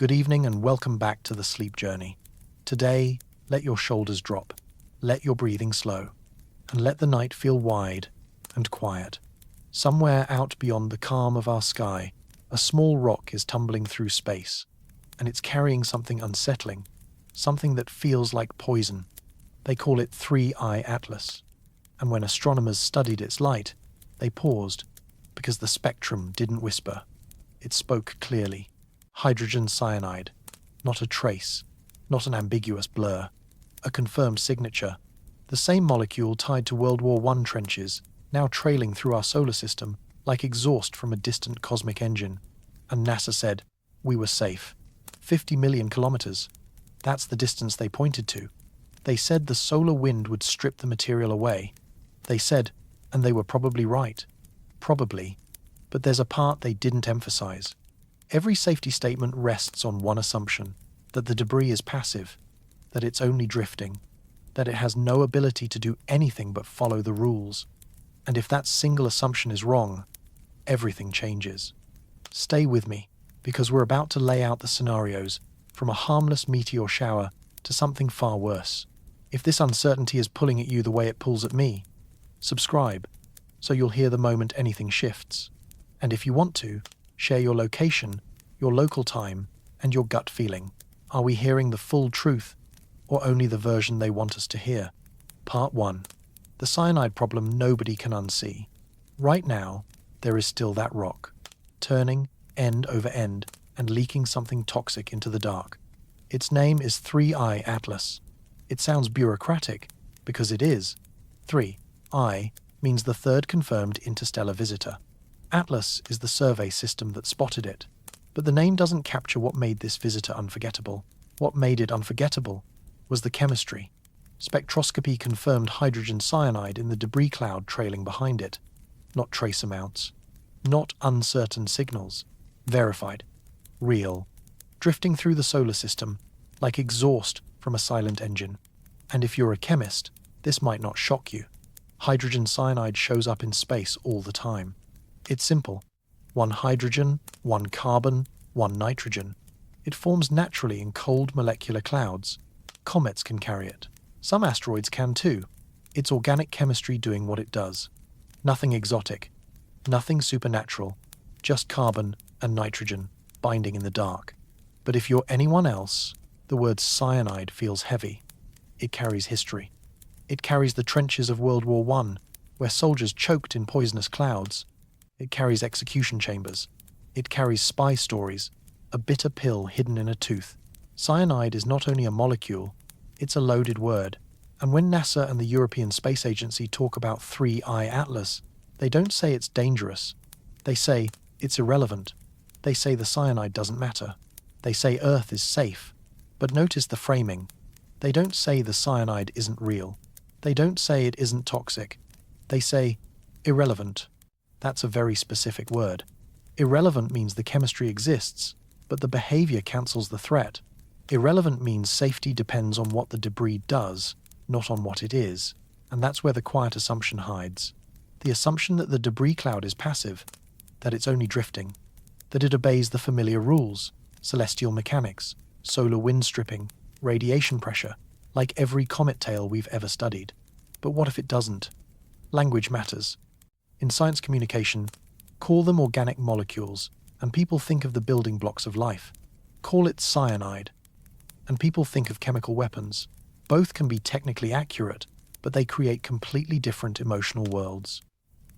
Good evening and welcome back to the sleep journey. Today, let your shoulders drop, let your breathing slow, and let the night feel wide and quiet. Somewhere out beyond the calm of our sky, a small rock is tumbling through space, and it's carrying something unsettling, something that feels like poison. They call it 3I Atlas, and when astronomers studied its light, they paused, because the spectrum didn't whisper. It spoke clearly. Hydrogen cyanide, not a trace, not an ambiguous blur, a confirmed signature. The same molecule tied to World War I trenches, now trailing through our solar system like exhaust from a distant cosmic engine. And NASA said, we were safe. 50 million kilometers. That's the distance they pointed to. They said the solar wind would strip the material away. They said, and they were probably right. Probably. But there's a part they didn't emphasize. Every safety statement rests on one assumption, that the debris is passive, that it's only drifting, that it has no ability to do anything but follow the rules. And if that single assumption is wrong, everything changes. Stay with me, because we're about to lay out the scenarios, from a harmless meteor shower to something far worse. If this uncertainty is pulling at you the way it pulls at me, subscribe, so you'll hear the moment anything shifts. And if you want to, share your location, your local time, and your gut feeling. Are we hearing the full truth, or only the version they want us to hear? Part 1. The cyanide problem nobody can unsee. Right now, there is still that rock, turning end over end and leaking something toxic into the dark. Its name is 3I Atlas. It sounds bureaucratic, because it is. 3I means the third confirmed interstellar visitor. Atlas is the survey system that spotted it. But the name doesn't capture what made this visitor unforgettable. What made it unforgettable was the chemistry. Spectroscopy confirmed hydrogen cyanide in the debris cloud trailing behind it. Not trace amounts. Not uncertain signals. Verified. Real. Drifting through the solar system, like exhaust from a silent engine. And if you're a chemist, this might not shock you. Hydrogen cyanide shows up in space all the time. It's simple. One hydrogen, one carbon, one nitrogen. It forms naturally in cold molecular clouds. Comets can carry it. Some asteroids can too. It's organic chemistry doing what it does. Nothing exotic. Nothing supernatural. Just carbon and nitrogen binding in the dark. But if you're anyone else, the word cyanide feels heavy. It carries history. It carries the trenches of World War I, where soldiers choked in poisonous clouds. It carries execution chambers. It carries spy stories, a bitter pill hidden in a tooth. Cyanide is not only a molecule, it's a loaded word. And when NASA and the European Space Agency talk about 3I Atlas, they don't say it's dangerous. They say it's irrelevant. They say the cyanide doesn't matter. They say Earth is safe. But notice the framing. They don't say the cyanide isn't real. They don't say it isn't toxic. They say irrelevant. That's a very specific word. Irrelevant means the chemistry exists, but the behavior cancels the threat. Irrelevant means safety depends on what the debris does, not on what it is. And that's where the quiet assumption hides. The assumption that the debris cloud is passive, that it's only drifting, that it obeys the familiar rules, celestial mechanics, solar wind stripping, radiation pressure, like every comet tail we've ever studied. But what if it doesn't? Language matters. In science communication, call them organic molecules, and people think of the building blocks of life. Call it cyanide, and people think of chemical weapons. Both can be technically accurate, but they create completely different emotional worlds.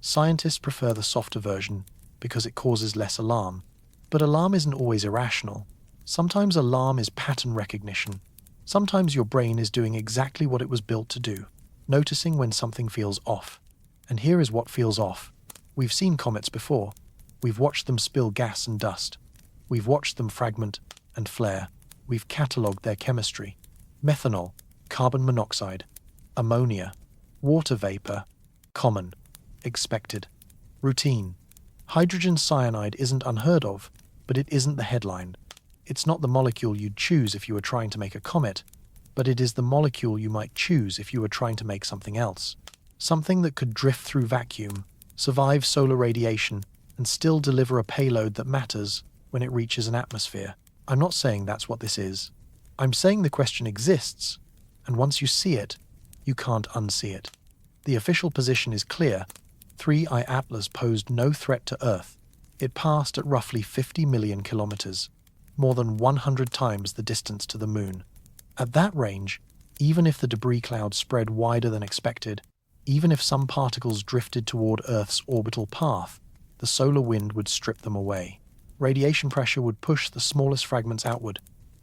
Scientists prefer the softer version because it causes less alarm. But alarm isn't always irrational. Sometimes alarm is pattern recognition. Sometimes your brain is doing exactly what it was built to do, noticing when something feels off. And here is what feels off. We've seen comets before. We've watched them spill gas and dust. We've watched them fragment and flare. We've catalogued their chemistry. Methanol, carbon monoxide, ammonia, water vapor, common, expected, routine. Hydrogen cyanide isn't unheard of, but it isn't the headline. It's not the molecule you'd choose if you were trying to make a comet, but it is the molecule you might choose if you were trying to make something else. Something that could drift through vacuum, survive solar radiation, and still deliver a payload that matters when it reaches an atmosphere. I'm not saying that's what this is. I'm saying the question exists, and once you see it, you can't unsee it. The official position is clear. 3I Atlas posed no threat to Earth. It passed at roughly 50 million kilometers, more than 100 times the distance to the Moon. At that range, even if the debris cloud spread wider than expected, even if some particles drifted toward Earth's orbital path, the solar wind would strip them away. Radiation pressure would push the smallest fragments outward,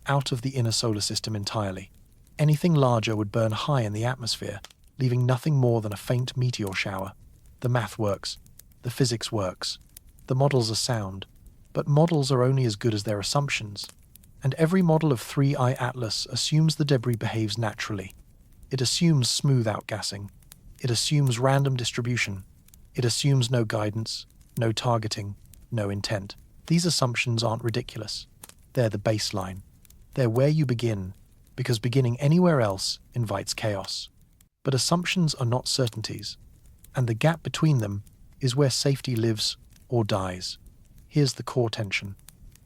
out of the inner solar system entirely. Anything larger would burn high in the atmosphere, leaving nothing more than a faint meteor shower. The math works. The physics works. The models are sound. But models are only as good as their assumptions. And every model of 3I Atlas assumes the debris behaves naturally. It assumes smooth outgassing. It assumes random distribution. It assumes no guidance, no targeting, no intent. These assumptions aren't ridiculous. They're the baseline. They're where you begin, because beginning anywhere else invites chaos. But assumptions are not certainties, and the gap between them is where safety lives or dies. Here's the core tension.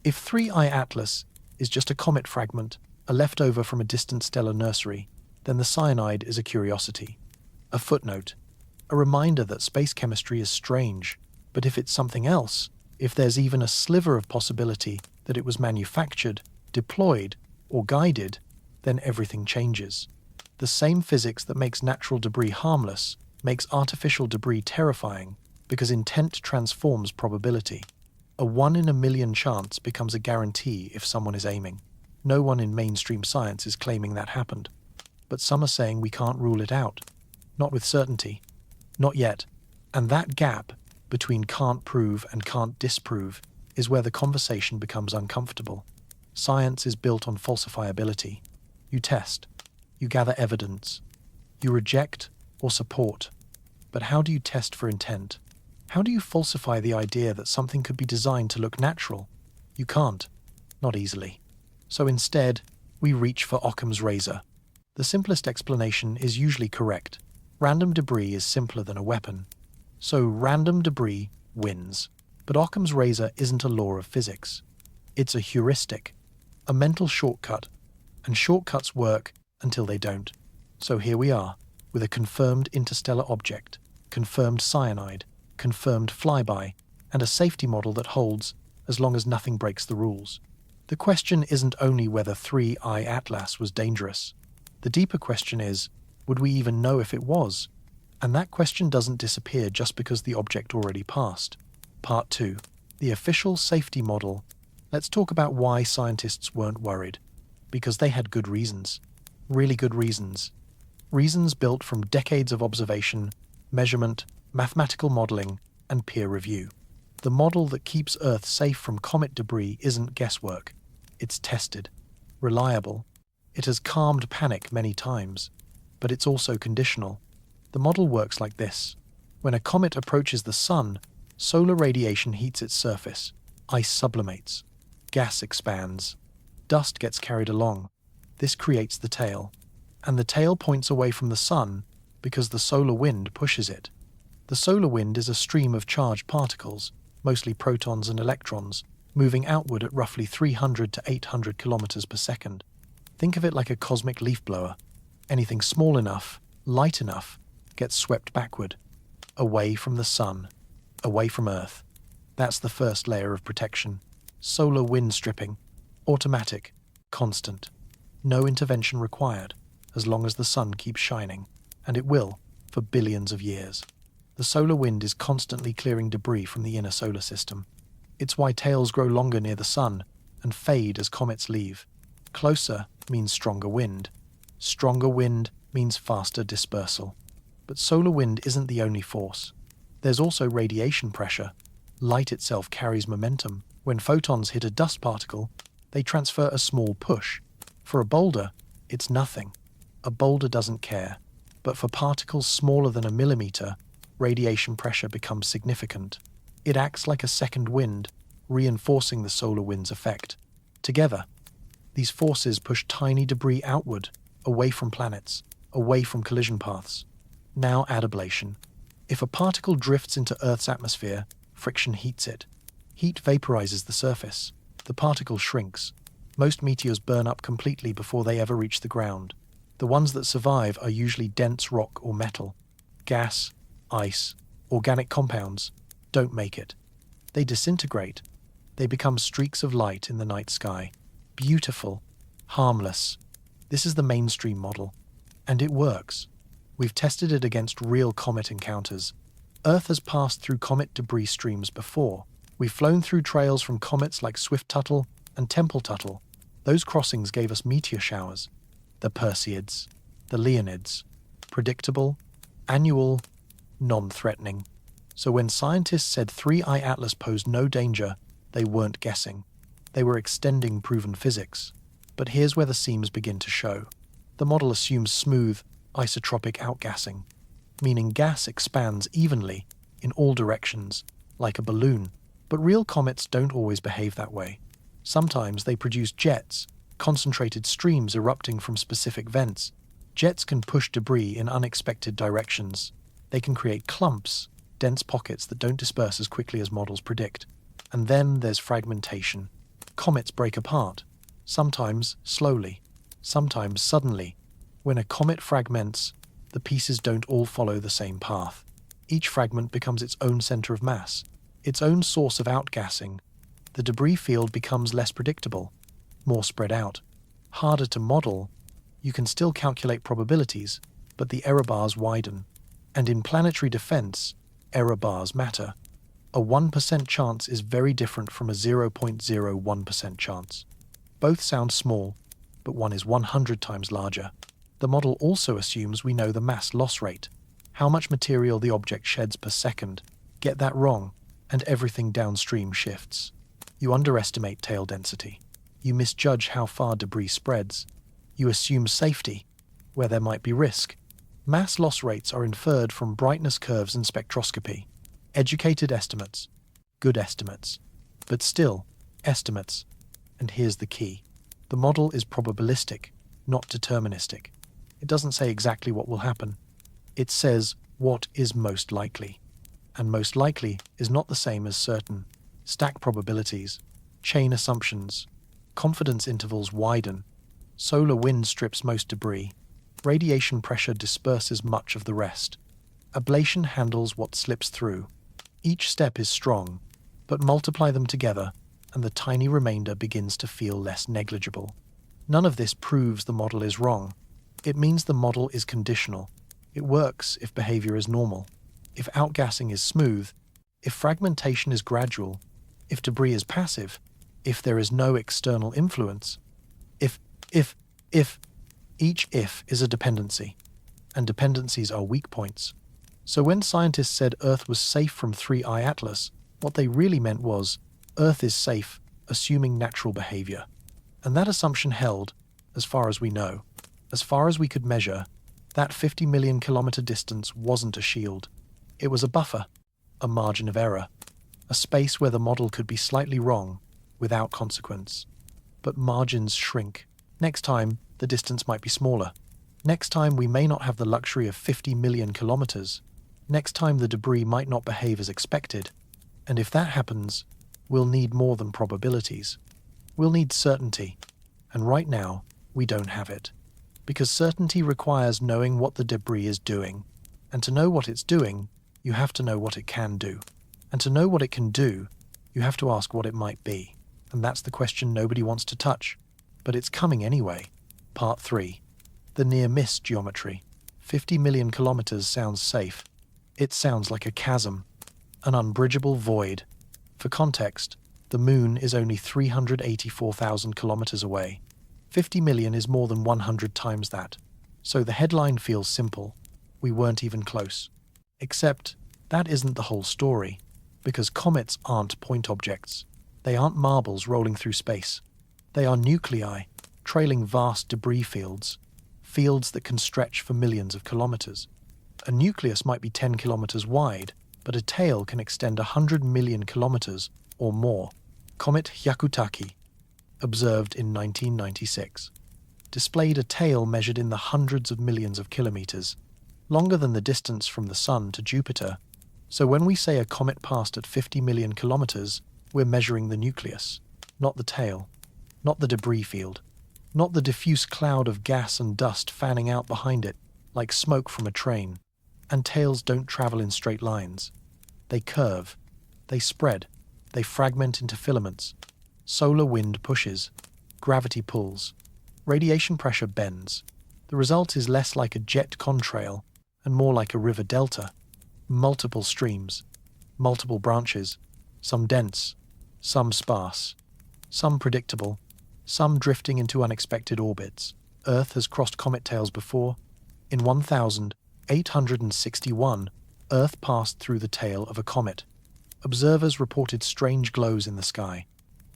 If 3I Atlas is just a comet fragment, a leftover from a distant stellar nursery, then the cyanide is a curiosity, a footnote, a reminder that space chemistry is strange. But if it's something else, if there's even a sliver of possibility that it was manufactured, deployed, or guided, then everything changes. The same physics that makes natural debris harmless makes artificial debris terrifying, because intent transforms probability. A 1 in a million chance becomes a guarantee if someone is aiming. No one in mainstream science is claiming that happened. But some are saying we can't rule it out. Not with certainty. Not yet. And that gap between can't prove and can't disprove is where the conversation becomes uncomfortable. Science is built on falsifiability. You test. You gather evidence. You reject or support. But how do you test for intent? How do you falsify the idea that something could be designed to look natural? You can't. Not easily. So instead, we reach for Occam's razor. The simplest explanation is usually correct. Random debris is simpler than a weapon. So random debris wins. But Occam's razor isn't a law of physics. It's a heuristic, a mental shortcut. And shortcuts work until they don't. So here we are, with a confirmed interstellar object, confirmed cyanide, confirmed flyby, and a safety model that holds as long as nothing breaks the rules. The question isn't only whether 3I Atlas was dangerous. The deeper question is, would we even know if it was? And that question doesn't disappear just because the object already passed. Part 2. The official safety model. Let's talk about why scientists weren't worried. Because they had good reasons. Really good reasons. Reasons built from decades of observation, measurement, mathematical modeling, and peer review. The model that keeps Earth safe from comet debris isn't guesswork. It's tested, reliable. It has calmed panic many times, but it's also conditional. The model works like this. When a comet approaches the sun, solar radiation heats its surface, ice sublimates, gas expands, dust gets carried along. This creates the tail. And the tail points away from the sun because the solar wind pushes it. The solar wind is a stream of charged particles, mostly protons and electrons, moving outward at roughly 300 to 800 kilometers per second. Think of it like a cosmic leaf blower. Anything small enough, light enough, gets swept backward, away from the sun, away from Earth. That's the first layer of protection. Solar wind stripping. Automatic, constant. No intervention required, as long as the sun keeps shining, and it will, for billions of years. The solar wind is constantly clearing debris from the inner solar system. It's why tails grow longer near the sun and fade as comets leave. Closer means stronger wind. Stronger wind means faster dispersal. But solar wind isn't the only force. There's also radiation pressure. Light itself carries momentum. When photons hit a dust particle, they transfer a small push. For a boulder, it's nothing. A boulder doesn't care. But for particles smaller than a millimeter, radiation pressure becomes significant. It acts like a second wind, reinforcing the solar wind's effect. Together, these forces push tiny debris outward, away from planets, away from collision paths. Now add ablation. If a particle drifts into Earth's atmosphere, friction heats it. Heat vaporizes the surface. The particle shrinks. Most meteors burn up completely before they ever reach the ground. The ones that survive are usually dense rock or metal. Gas, ice, organic compounds don't make it. They disintegrate. They become streaks of light in the night sky. Beautiful, harmless. This is the mainstream model. And it works. We've tested it against real comet encounters. Earth has passed through comet debris streams before. We've flown through trails from comets like Swift-Tuttle and Temple-Tuttle. Those crossings gave us meteor showers. The Perseids, the Leonids. Predictable, annual, non-threatening. So when scientists said 3I Atlas posed no danger, they weren't guessing. They were extending proven physics. But here's where the seams begin to show. The model assumes smooth, isotropic outgassing, meaning gas expands evenly in all directions, like a balloon. But real comets don't always behave that way. Sometimes they produce jets, concentrated streams erupting from specific vents. Jets can push debris in unexpected directions. They can create clumps, dense pockets that don't disperse as quickly as models predict. And then there's fragmentation. Comets break apart, sometimes slowly, sometimes suddenly. When a comet fragments, the pieces don't all follow the same path. Each fragment becomes its own center of mass, its own source of outgassing. The debris field becomes less predictable, more spread out, harder to model. You can still calculate probabilities, but the error bars widen. And in planetary defense, error bars matter. A 1% chance is very different from a 0.01% chance. Both sound small, but one is 100 times larger. The model also assumes we know the mass loss rate, how much material the object sheds per second. Get that wrong, and everything downstream shifts. You underestimate tail density. You misjudge how far debris spreads. You assume safety, where there might be risk. Mass loss rates are inferred from brightness curves and spectroscopy. Educated estimates. Good estimates. But still, estimates. And here's the key. The model is probabilistic, not deterministic. It doesn't say exactly what will happen. It says what is most likely. And most likely is not the same as certain. Stack probabilities, chain assumptions, confidence intervals widen. Solar wind strips most debris. Radiation pressure disperses much of the rest. Ablation handles what slips through. Each step is strong, but multiply them together, and the tiny remainder begins to feel less negligible. None of this proves the model is wrong. It means the model is conditional. It works if behavior is normal, if outgassing is smooth, if fragmentation is gradual, if debris is passive, if there is no external influence, if. Each if is a dependency, and dependencies are weak points. So when scientists said Earth was safe from 3I Atlas, what they really meant was, Earth is safe, assuming natural behavior. And that assumption held, as far as we know. As far as we could measure, that 50 million kilometer distance wasn't a shield. It was a buffer, a margin of error, a space where the model could be slightly wrong, without consequence. But margins shrink. Next time, the distance might be smaller. Next time, we may not have the luxury of 50 million kilometers. Next time, the debris might not behave as expected. And if that happens, we'll need more than probabilities. We'll need certainty. And right now, we don't have it. Because certainty requires knowing what the debris is doing. And to know what it's doing, you have to know what it can do. And to know what it can do, you have to ask what it might be. And that's the question nobody wants to touch. But it's coming anyway. Part 3. The near-miss geometry. 50 million kilometers sounds safe. It sounds like a chasm, an unbridgeable void. For context, the moon is only 384,000 kilometers away. 50 million is more than 100 times that. So the headline feels simple. We weren't even close. Except, that isn't the whole story. Because comets aren't point objects. They aren't marbles rolling through space. They are nuclei, trailing vast debris fields, fields that can stretch for millions of kilometers. A nucleus might be 10 kilometers wide, but a tail can extend 100 million kilometers or more. Comet Hyakutake, observed in 1996, displayed a tail measured in the hundreds of millions of kilometers, longer than the distance from the Sun to Jupiter. So when we say a comet passed at 50 million kilometers, we're measuring the nucleus, not the tail. not the debris field, not the diffuse cloud of gas and dust fanning out behind it like smoke from a train. And tails don't travel in straight lines. They curve, they spread, they fragment into filaments. Solar wind pushes, gravity pulls, radiation pressure bends. The result is less like a jet contrail and more like a river delta. Multiple streams, multiple branches, some dense, some sparse, some predictable, some drifting into unexpected orbits. Earth has crossed comet tails before. In 1861, Earth passed through the tail of a comet. Observers reported strange glows in the sky.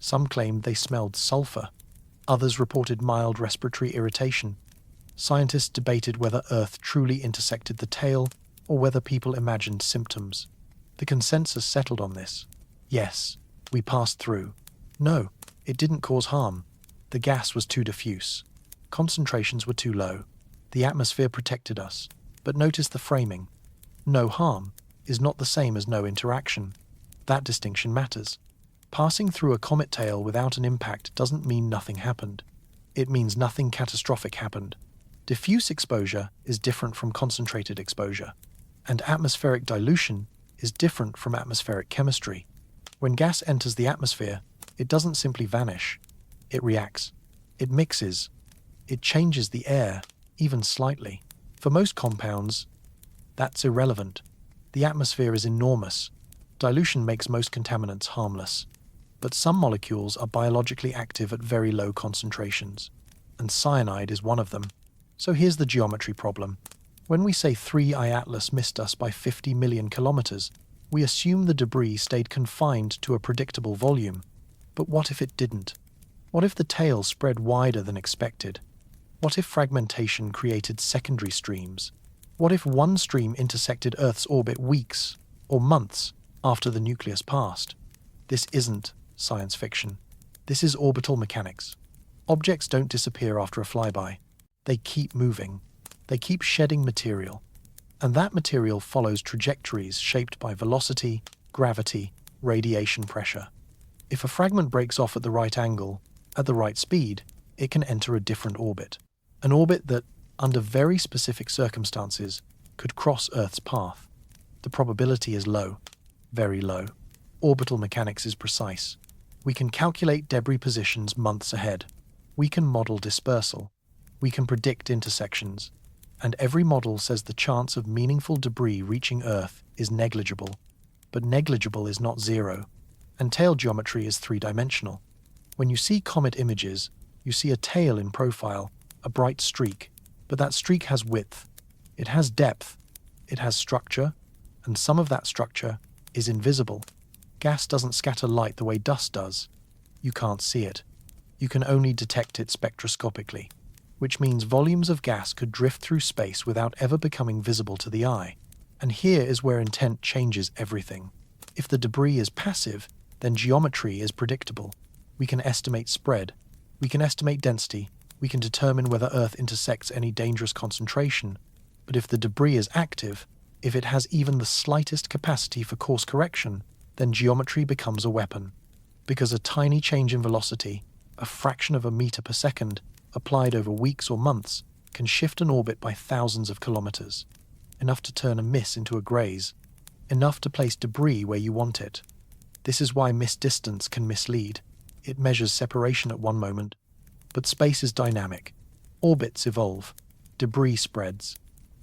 Some claimed they smelled sulfur. Others reported mild respiratory irritation. Scientists debated whether Earth truly intersected the tail or whether people imagined symptoms. The consensus settled on this. Yes, we passed through. No, it didn't cause harm. The gas was too diffuse. Concentrations were too low. The atmosphere protected us. But notice the framing. No harm is not the same as no interaction. That distinction matters. Passing through a comet tail without an impact doesn't mean nothing happened. It means nothing catastrophic happened. Diffuse exposure is different from concentrated exposure. And atmospheric dilution is different from atmospheric chemistry. When gas enters the atmosphere, it doesn't simply vanish. It reacts. It mixes. It changes the air, even slightly. For most compounds, that's irrelevant. The atmosphere is enormous. Dilution makes most contaminants harmless. But some molecules are biologically active at very low concentrations, and cyanide is one of them. So here's the geometry problem. When we say 3I Atlas missed us by 50 million kilometers, we assume the debris stayed confined to a predictable volume. But what if it didn't? What if the tail spread wider than expected? What if fragmentation created secondary streams? What if one stream intersected Earth's orbit weeks or months after the nucleus passed? This isn't science fiction. This is orbital mechanics. Objects don't disappear after a flyby. They keep moving. They keep shedding material. And that material follows trajectories shaped by velocity, gravity, radiation pressure. If a fragment breaks off at the right angle, at the right speed, it can enter a different orbit. An orbit that, under very specific circumstances, could cross Earth's path. The probability is low, very low. Orbital mechanics is precise. We can calculate debris positions months ahead. We can model dispersal. We can predict intersections. And every model says the chance of meaningful debris reaching Earth is negligible. But negligible is not zero. And tail geometry is three-dimensional. When you see comet images, you see a tail in profile, a bright streak. But that streak has width. It has depth. It has structure. And some of that structure is invisible. Gas doesn't scatter light the way dust does. You can't see it. You can only detect it spectroscopically, which means volumes of gas could drift through space without ever becoming visible to the eye. And here is where intent changes everything. If the debris is passive, then geometry is predictable. We can estimate spread. We can estimate density. We can determine whether Earth intersects any dangerous concentration. But if the debris is active, if it has even the slightest capacity for course correction, then geometry becomes a weapon. Because a tiny change in velocity, a fraction of a meter per second, applied over weeks or months, can shift an orbit by thousands of kilometers. Enough to turn a miss into a graze. Enough to place debris where you want it. This is why misdistance can mislead. It measures separation at one moment. But space is dynamic. Orbits evolve. Debris spreads.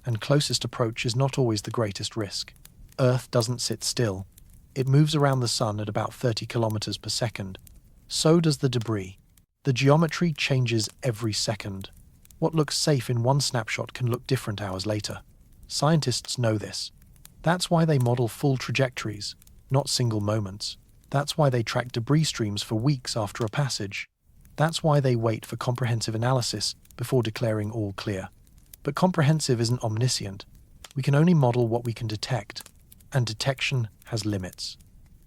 And closest approach is not always the greatest risk. Earth doesn't sit still. It moves around the sun at about 30 kilometers per second. So does the debris. The geometry changes every second. What looks safe in one snapshot can look different hours later. Scientists know this. That's why they model full trajectories, not single moments. That's why they track debris streams for weeks after a passage. That's why they wait for comprehensive analysis before declaring all clear. But comprehensive isn't omniscient. We can only model what we can detect, and detection has limits.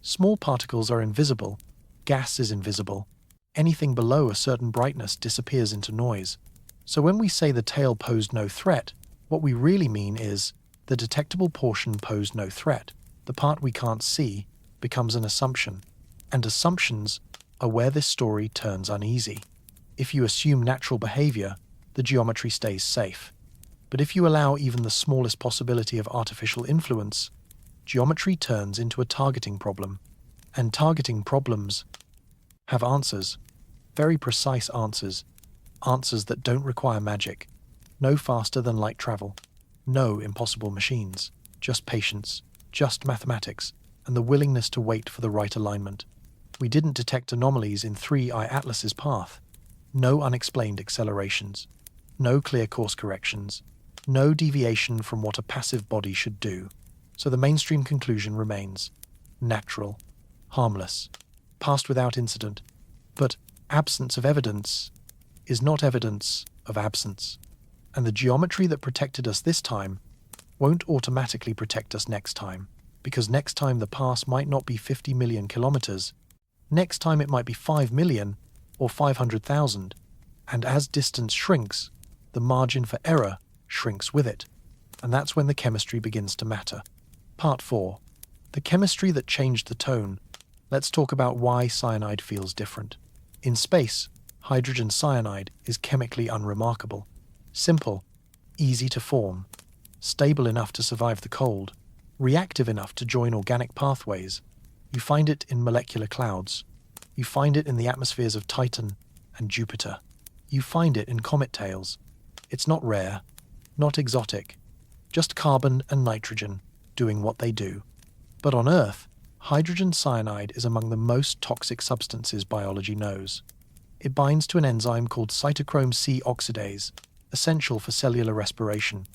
Small particles are invisible. Gas is invisible. Anything below a certain brightness disappears into noise. So when we say the tail posed no threat, what we really mean is the detectable portion posed no threat. The part we can't see becomes an assumption. And assumptions are where this story turns uneasy. If you assume natural behavior, the geometry stays safe. But if you allow even the smallest possibility of artificial influence, geometry turns into a targeting problem. And targeting problems have answers, very precise answers, answers that don't require magic, no faster than light travel, no impossible machines, just patience, just mathematics, and the willingness to wait for the right alignment. We didn't detect anomalies in 3I Atlas's path, no unexplained accelerations, no clear course corrections, no deviation from what a passive body should do. So the mainstream conclusion remains natural, harmless, passed without incident. But absence of evidence is not evidence of absence. And the geometry that protected us this time won't automatically protect us next time, because next time the pass might not be 50 million kilometers. Next time it might be 5 million or 500,000. And as distance shrinks, the margin for error shrinks with it. And that's when the chemistry begins to matter. Part 4. The chemistry that changed the tone. Let's talk about why cyanide feels different. In space, hydrogen cyanide is chemically unremarkable. Simple, easy to form, stable enough to survive the cold, reactive enough to join organic pathways. You find it in molecular clouds. You find it in the atmospheres of Titan and Jupiter. You find it in comet tails. It's not rare, not exotic, just carbon and nitrogen doing what they do. But on Earth, hydrogen cyanide is among the most toxic substances biology knows. It binds to an enzyme called cytochrome C oxidase, essential for cellular respiration.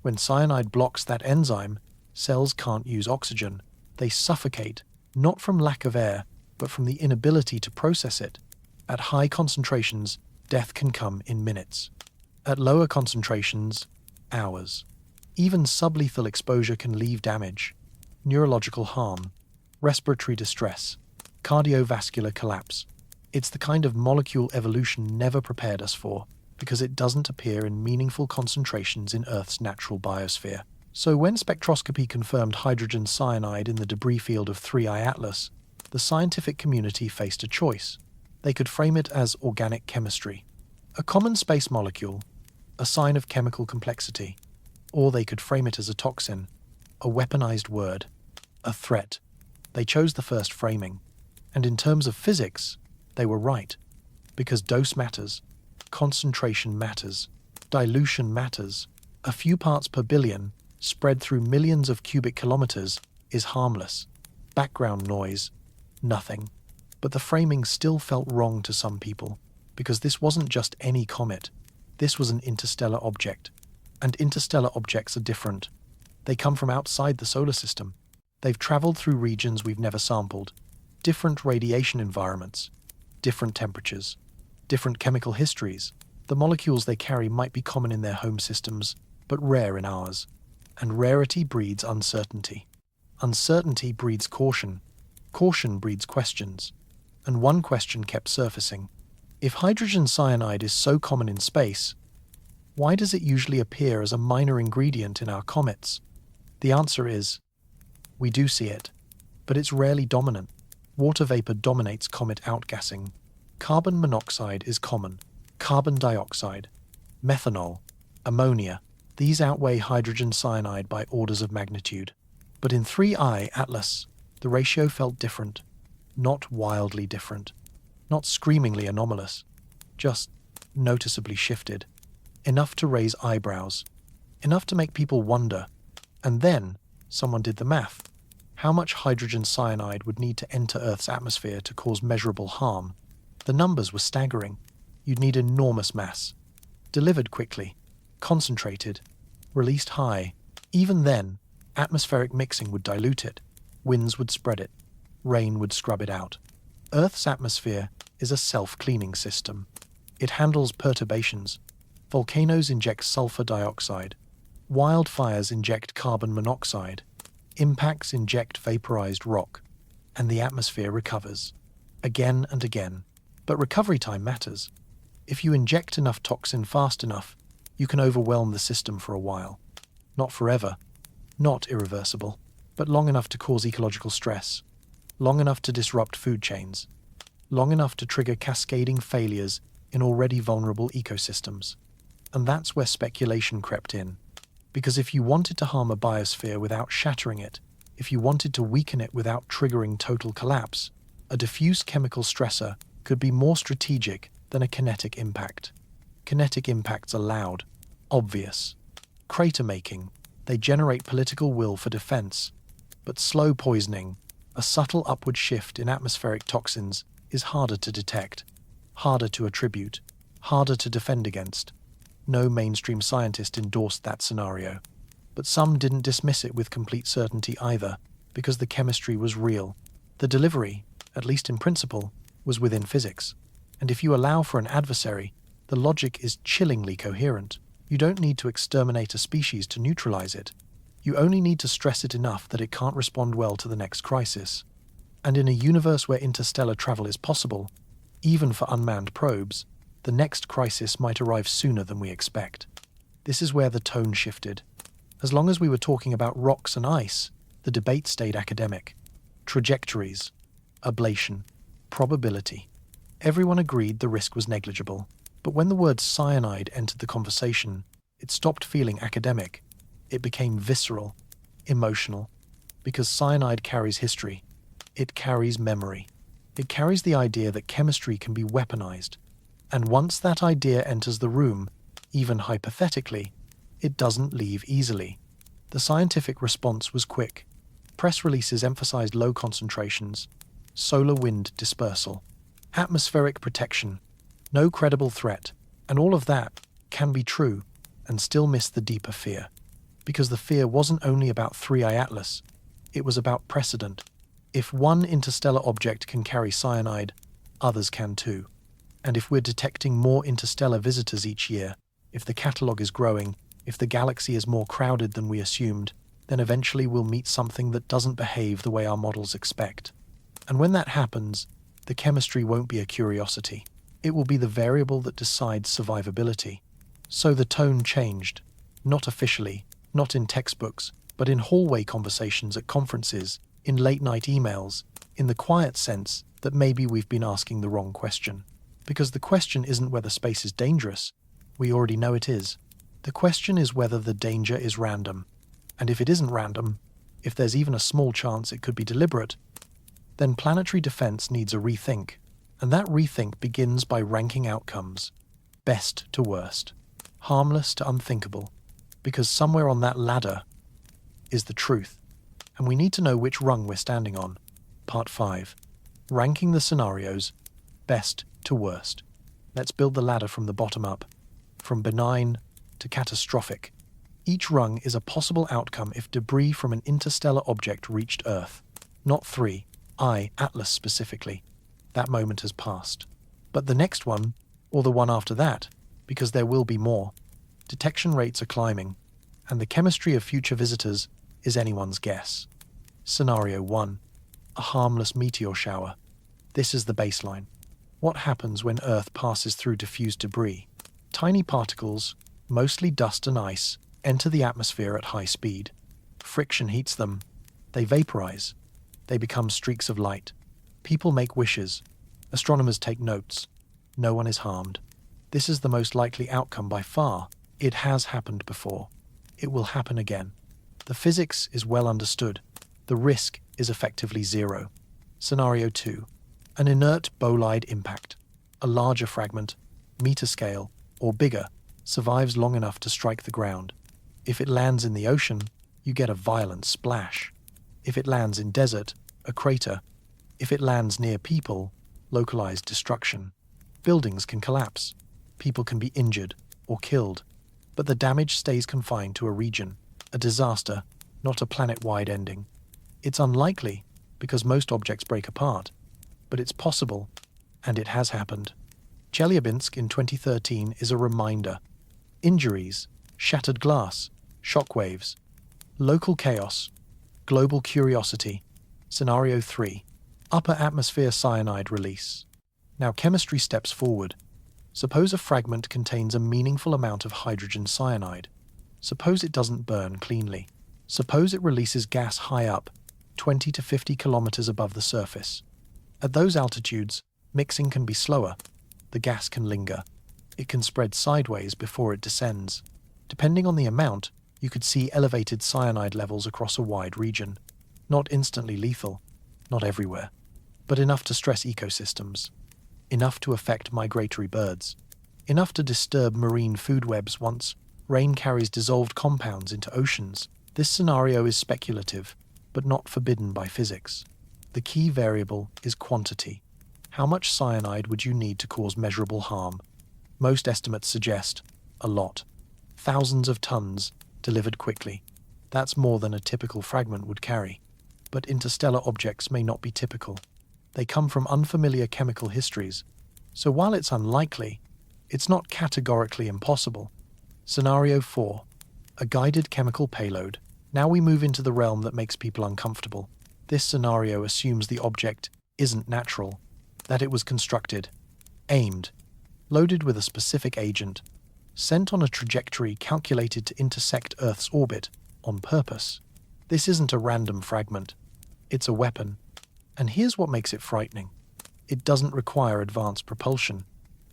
When cyanide blocks that enzyme, cells can't use oxygen. They suffocate, not from lack of air, but from the inability to process it. At high concentrations, death can come in minutes. At lower concentrations, hours. Even sublethal exposure can leave damage, neurological harm, respiratory distress, cardiovascular collapse. It's the kind of molecule evolution never prepared us for, because it doesn't appear in meaningful concentrations in Earth's natural biosphere. So when spectroscopy confirmed hydrogen cyanide in the debris field of 3I Atlas, the scientific community faced a choice. They could frame it as organic chemistry, a common space molecule, a sign of chemical complexity, or they could frame it as a toxin, a weaponized word, a threat. They chose the first framing, and in terms of physics, they were right, because dose matters, concentration matters, dilution matters. A few parts per billion, spread through millions of cubic kilometers, is harmless. Background noise, nothing. But the framing still felt wrong to some people, because this wasn't just any comet. This was an interstellar object. And interstellar objects are different. They come from outside the solar system. They've traveled through regions we've never sampled, different radiation environments, different temperatures, different chemical histories. The molecules they carry might be common in their home systems, but rare in ours. And rarity breeds uncertainty. Uncertainty breeds caution. Caution breeds questions. And one question kept surfacing. If hydrogen cyanide is so common in space, why does it usually appear as a minor ingredient in our comets? The answer is, we do see it, but it's rarely dominant. Water vapor dominates comet outgassing. Carbon monoxide is common. Carbon dioxide, methanol, ammonia, these outweigh hydrogen cyanide by orders of magnitude. But in 3I Atlas, the ratio felt different. Not wildly different. Not screamingly anomalous. Just noticeably shifted. Enough to raise eyebrows. Enough to make people wonder. And then, someone did the math. How much hydrogen cyanide would need to enter Earth's atmosphere to cause measurable harm? The numbers were staggering. You'd need enormous mass. Delivered quickly. Concentrated. Released high. Even then, atmospheric mixing would dilute it. Winds would spread it. Rain would scrub it out. Earth's atmosphere is a self-cleaning system. It handles perturbations. Volcanoes inject sulfur dioxide. Wildfires inject carbon monoxide. Impacts inject vaporized rock. And the atmosphere recovers. Again and again. But recovery time matters. If you inject enough toxin fast enough, you can overwhelm the system for a while. Not forever. Not irreversible. But long enough to cause ecological stress. Long enough to disrupt food chains. Long enough to trigger cascading failures in already vulnerable ecosystems. And that's where speculation crept in. Because if you wanted to harm a biosphere without shattering it, if you wanted to weaken it without triggering total collapse, a diffuse chemical stressor could be more strategic than a kinetic impact. Kinetic impacts are loud, obvious. Crater-making, they generate political will for defense. But slow poisoning, a subtle upward shift in atmospheric toxins, is harder to detect, harder to attribute, harder to defend against. No mainstream scientist endorsed that scenario. But some didn't dismiss it with complete certainty either, because the chemistry was real. The delivery, at least in principle, was within physics. And if you allow for an adversary, the logic is chillingly coherent. You don't need to exterminate a species to neutralize it. You only need to stress it enough that it can't respond well to the next crisis. And in a universe where interstellar travel is possible, even for unmanned probes, the next crisis might arrive sooner than we expect. This is where the tone shifted. As long as we were talking about rocks and ice, the debate stayed academic. Trajectories, ablation, probability. Everyone agreed the risk was negligible. But when the word cyanide entered the conversation, it stopped feeling academic. It became visceral, emotional, because cyanide carries history. It carries memory. It carries the idea that chemistry can be weaponized. And once that idea enters the room, even hypothetically, it doesn't leave easily. The scientific response was quick. Press releases emphasized low concentrations, solar wind dispersal, atmospheric protection, no credible threat, and all of that can be true and still miss the deeper fear. Because the fear wasn't only about 3I Atlas, it was about precedent. If one interstellar object can carry cyanide, others can too. And if we're detecting more interstellar visitors each year, if the catalogue is growing, if the galaxy is more crowded than we assumed, then eventually we'll meet something that doesn't behave the way our models expect. And when that happens, the chemistry won't be a curiosity. It will be the variable that decides survivability. So the tone changed, not officially, not in textbooks, but in hallway conversations at conferences, in late-night emails, in the quiet sense that maybe we've been asking the wrong question. Because the question isn't whether space is dangerous. We already know it is. The question is whether the danger is random. And if it isn't random, if there's even a small chance it could be deliberate, then planetary defense needs a rethink. And that rethink begins by ranking outcomes, best to worst, harmless to unthinkable, because somewhere on that ladder is the truth, and we need to know which rung we're standing on. Part 5. Ranking the scenarios, best to worst. Let's build the ladder from the bottom up, from benign to catastrophic. Each rung is a possible outcome if debris from an interstellar object reached Earth, not 3I Atlas specifically. That moment has passed. But the next one, or the one after that, because there will be more, detection rates are climbing, and the chemistry of future visitors is anyone's guess. Scenario 1. A harmless meteor shower. This is the baseline. What happens when Earth passes through diffused debris? Tiny particles, mostly dust and ice, enter the atmosphere at high speed. Friction heats them. They vaporize. They become streaks of light. People make wishes. Astronomers take notes. No one is harmed. This is the most likely outcome by far. It has happened before. It will happen again. The physics is well understood. The risk is effectively zero. Scenario 2. An inert bolide impact. A larger fragment, meter scale, or bigger, survives long enough to strike the ground. If it lands in the ocean, you get a violent splash. If it lands in desert, a crater. If it lands near people, localized destruction. Buildings can collapse. People can be injured or killed. But the damage stays confined to a region, a disaster, not a planet-wide ending. It's unlikely, because most objects break apart. But it's possible, and it has happened. Chelyabinsk in 2013 is a reminder. Injuries, shattered glass, shockwaves, local chaos, global curiosity. Scenario 3. Upper atmosphere cyanide release. Now chemistry steps forward. Suppose a fragment contains a meaningful amount of hydrogen cyanide. Suppose it doesn't burn cleanly. Suppose it releases gas high up, 20 to 50 kilometers above the surface. At those altitudes, mixing can be slower. the gas can linger. It can spread sideways before it descends. Depending on the amount, you could see elevated cyanide levels across a wide region. Not instantly lethal, not everywhere, but enough to stress ecosystems, enough to affect migratory birds, enough to disturb marine food webs once rain carries dissolved compounds into oceans. This scenario is speculative, but not forbidden by physics. The key variable is quantity. How much cyanide would you need to cause measurable harm? Most estimates suggest a lot. Thousands of tons delivered quickly. That's more than a typical fragment would carry. But interstellar objects may not be typical. They come from unfamiliar chemical histories. So while it's unlikely, it's not categorically impossible. Scenario 4. A guided chemical payload. Now we move into the realm that makes people uncomfortable. This scenario assumes the object isn't natural, that it was constructed, aimed, loaded with a specific agent, sent on a trajectory calculated to intersect Earth's orbit on purpose. This isn't a random fragment. It's a weapon. And here's what makes it frightening. It doesn't require advanced propulsion.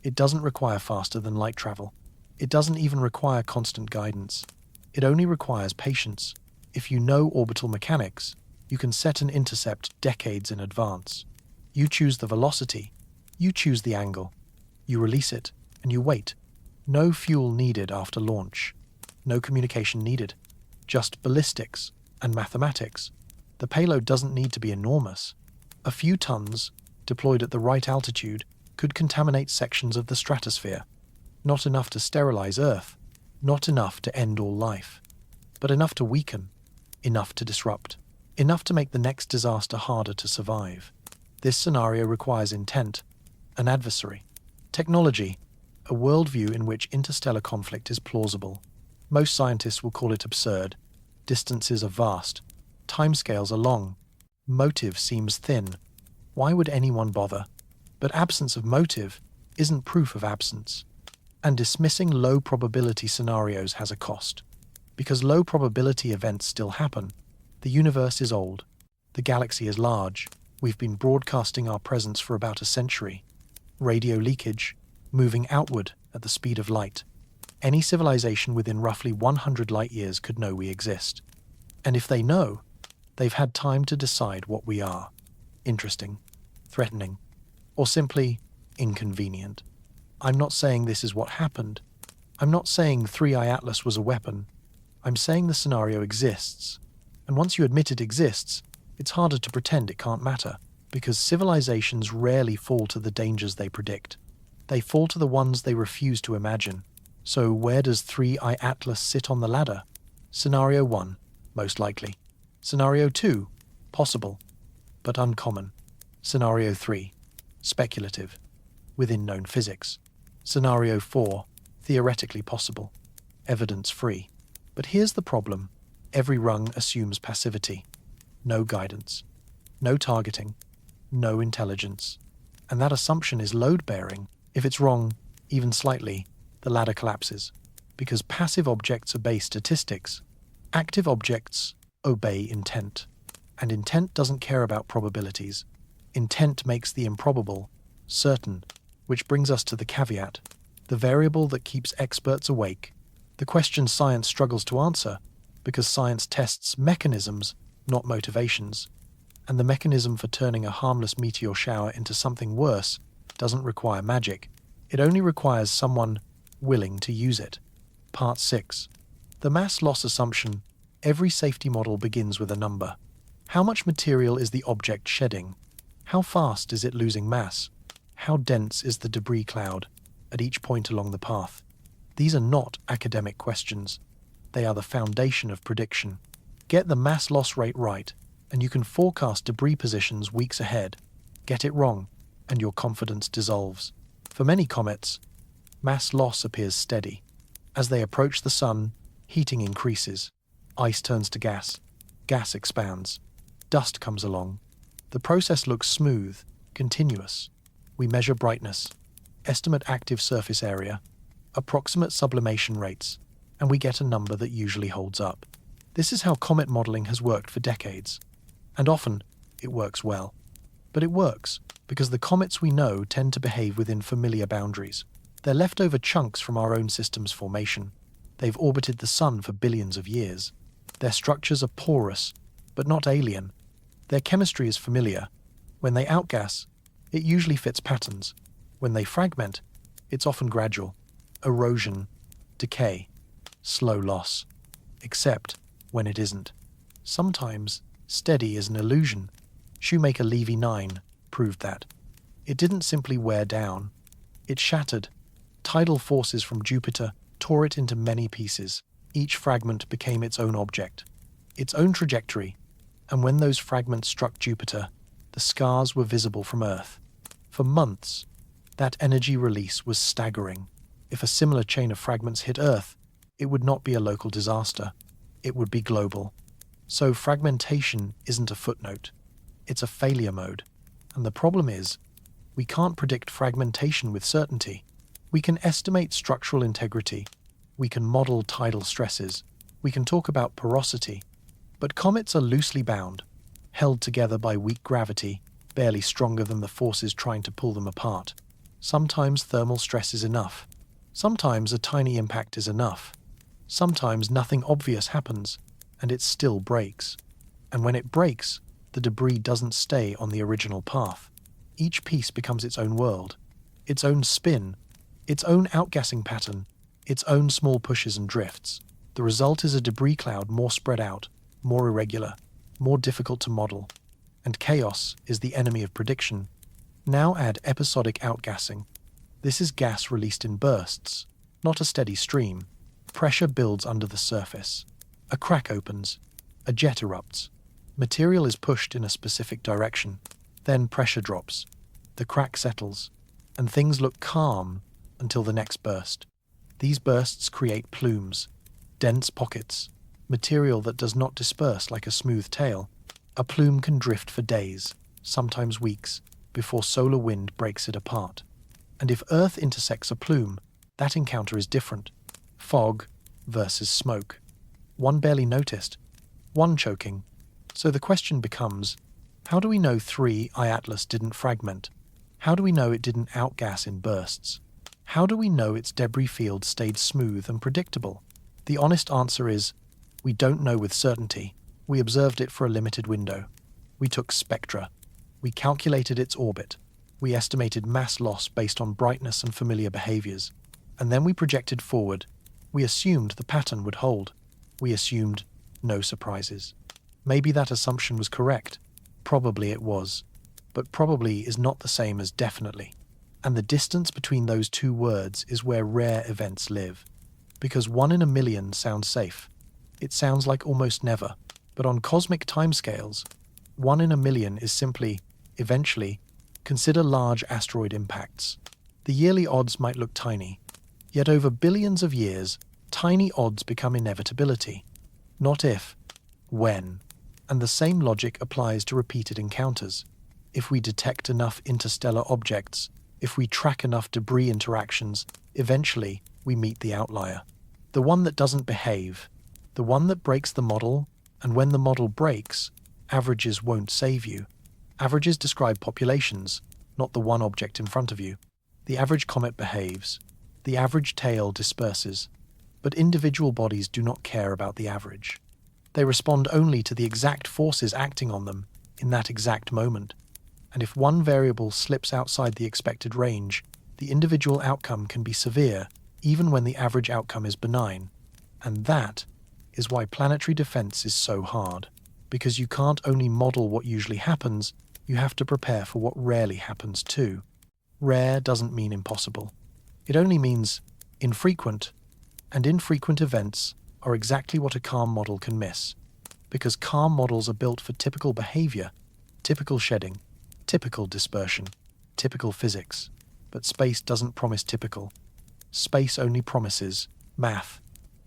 It doesn't require faster than light travel. It doesn't even require constant guidance. It only requires patience. If you know orbital mechanics, you can set an intercept decades in advance. You choose the velocity, you choose the angle, you release it, and you wait. No fuel needed after launch. No communication needed. Just ballistics and mathematics. The payload doesn't need to be enormous. A few tons, deployed at the right altitude, could contaminate sections of the stratosphere. Not enough to sterilize Earth, not enough to end all life, but enough to weaken, enough to disrupt, enough to make the next disaster harder to survive. This scenario requires intent, an adversary, technology, a worldview in which interstellar conflict is plausible. Most scientists will call it absurd. Distances are vast, timescales are long, motive seems thin. Why would anyone bother? But absence of motive isn't proof of absence. And dismissing low probability scenarios has a cost. Because low probability events still happen. The universe is old. The galaxy is large. We've been broadcasting our presence for about a century. Radio leakage, moving outward at the speed of light. Any civilization within roughly 100 light years could know we exist. And if they know, they've had time to decide what we are. Interesting, threatening, or simply inconvenient. I'm not saying this is what happened. I'm not saying 3i Atlas was a weapon. I'm saying the scenario exists. And once you admit it exists, it's harder to pretend it can't matter, because civilizations rarely fall to the dangers they predict. They fall to the ones they refuse to imagine. So where does 3i Atlas sit on the ladder? Scenario 1, most likely. Scenario 2, possible, but uncommon. Scenario 3, speculative, within known physics. Scenario 4, theoretically possible, evidence-free. But here's the problem. Every rung assumes passivity. No guidance. No targeting. No intelligence. And that assumption is load-bearing. If it's wrong, even slightly, the ladder collapses. Because passive objects obey statistics. Active objects obey intent. And intent doesn't care about probabilities. Intent makes the improbable certain. Which brings us to the caveat, the variable that keeps experts awake, the question science struggles to answer, because science tests mechanisms, not motivations. And the mechanism for turning a harmless meteor shower into something worse doesn't require magic. It only requires someone willing to use it. Part 6. The mass loss assumption. Every safety model begins with a number. How much material is the object shedding? How fast is it losing mass? How dense is the debris cloud at each point along the path? These are not academic questions. They are the foundation of prediction. Get the mass loss rate right, and you can forecast debris positions weeks ahead. Get it wrong, and your confidence dissolves. For many comets, mass loss appears steady. As they approach the sun, heating increases. Ice turns to gas. Gas expands. Dust comes along. The process looks smooth, continuous. We measure brightness, estimate active surface area, approximate sublimation rates, and we get a number that usually holds up. This is how comet modeling has worked for decades. And often, it works well. But it works because the comets we know tend to behave within familiar boundaries. They're leftover chunks from our own system's formation. They've orbited the sun for billions of years. Their structures are porous, but not alien. Their chemistry is familiar. When they outgas, it usually fits patterns. When they fragment, it's often gradual. Erosion, decay, slow loss. Except when it isn't. Sometimes, steady is an illusion. Shoemaker Levy 9 proved that. It didn't simply wear down. It shattered. Tidal forces from Jupiter tore it into many pieces. Each fragment became its own object, its own trajectory, and when those fragments struck Jupiter, the scars were visible from Earth. For months, that energy release was staggering. If a similar chain of fragments hit Earth, it would not be a local disaster. It would be global. So fragmentation isn't a footnote. It's a failure mode. And the problem is, we can't predict fragmentation with certainty. We can estimate structural integrity. We can model tidal stresses. We can talk about porosity. But comets are loosely bound, held together by weak gravity, barely stronger than the forces trying to pull them apart. Sometimes thermal stress is enough. Sometimes a tiny impact is enough. Sometimes nothing obvious happens, and it still breaks. And when it breaks, the debris doesn't stay on the original path. Each piece becomes its own world, its own spin, its own outgassing pattern, its own small pushes and drifts. The result is a debris cloud more spread out, more irregular, more difficult to model. And chaos is the enemy of prediction. Now add episodic outgassing. This is gas released in bursts, not a steady stream. Pressure builds under the surface. A crack opens. A jet erupts. Material is pushed in a specific direction. Then pressure drops. The crack settles. And things look calm until the next burst. These bursts create plumes, dense pockets, material that does not disperse like a smooth tail. A plume can drift for days, sometimes weeks, before solar wind breaks it apart. And if Earth intersects a plume, that encounter is different. Fog versus smoke. One barely noticed, one choking. So the question becomes, how do we know 3I Atlas didn't fragment? How do we know it didn't outgas in bursts? How do we know its debris field stayed smooth and predictable? The honest answer is, we don't know with certainty. We observed it for a limited window. We took spectra. We calculated its orbit. We estimated mass loss based on brightness and familiar behaviors. And then we projected forward. We assumed the pattern would hold. We assumed no surprises. Maybe that assumption was correct. Probably it was. But probably is not the same as definitely. And the distance between those two words is where rare events live. Because 1 in a million sounds safe. It sounds like almost never. But on cosmic timescales, 1 in a million is simply, eventually, consider large asteroid impacts. The yearly odds might look tiny. Yet over billions of years, tiny odds become inevitability. Not if, when. And the same logic applies to repeated encounters. If we detect enough interstellar objects, if we track enough debris interactions, eventually we meet the outlier. The one that doesn't behave, the one that breaks the model, and when the model breaks, averages won't save you. Averages describe populations, not the one object in front of you. The average comet behaves. The average tail disperses. But individual bodies do not care about the average. They respond only to the exact forces acting on them in that exact moment. And if one variable slips outside the expected range, the individual outcome can be severe, even when the average outcome is benign. And that is why planetary defense is so hard. Because you can't only model what usually happens, you have to prepare for what rarely happens too. Rare doesn't mean impossible. It only means infrequent, and infrequent events are exactly what a calm model can miss. Because calm models are built for typical behavior, typical shedding, typical dispersion, typical physics. But space doesn't promise typical. Space only promises math,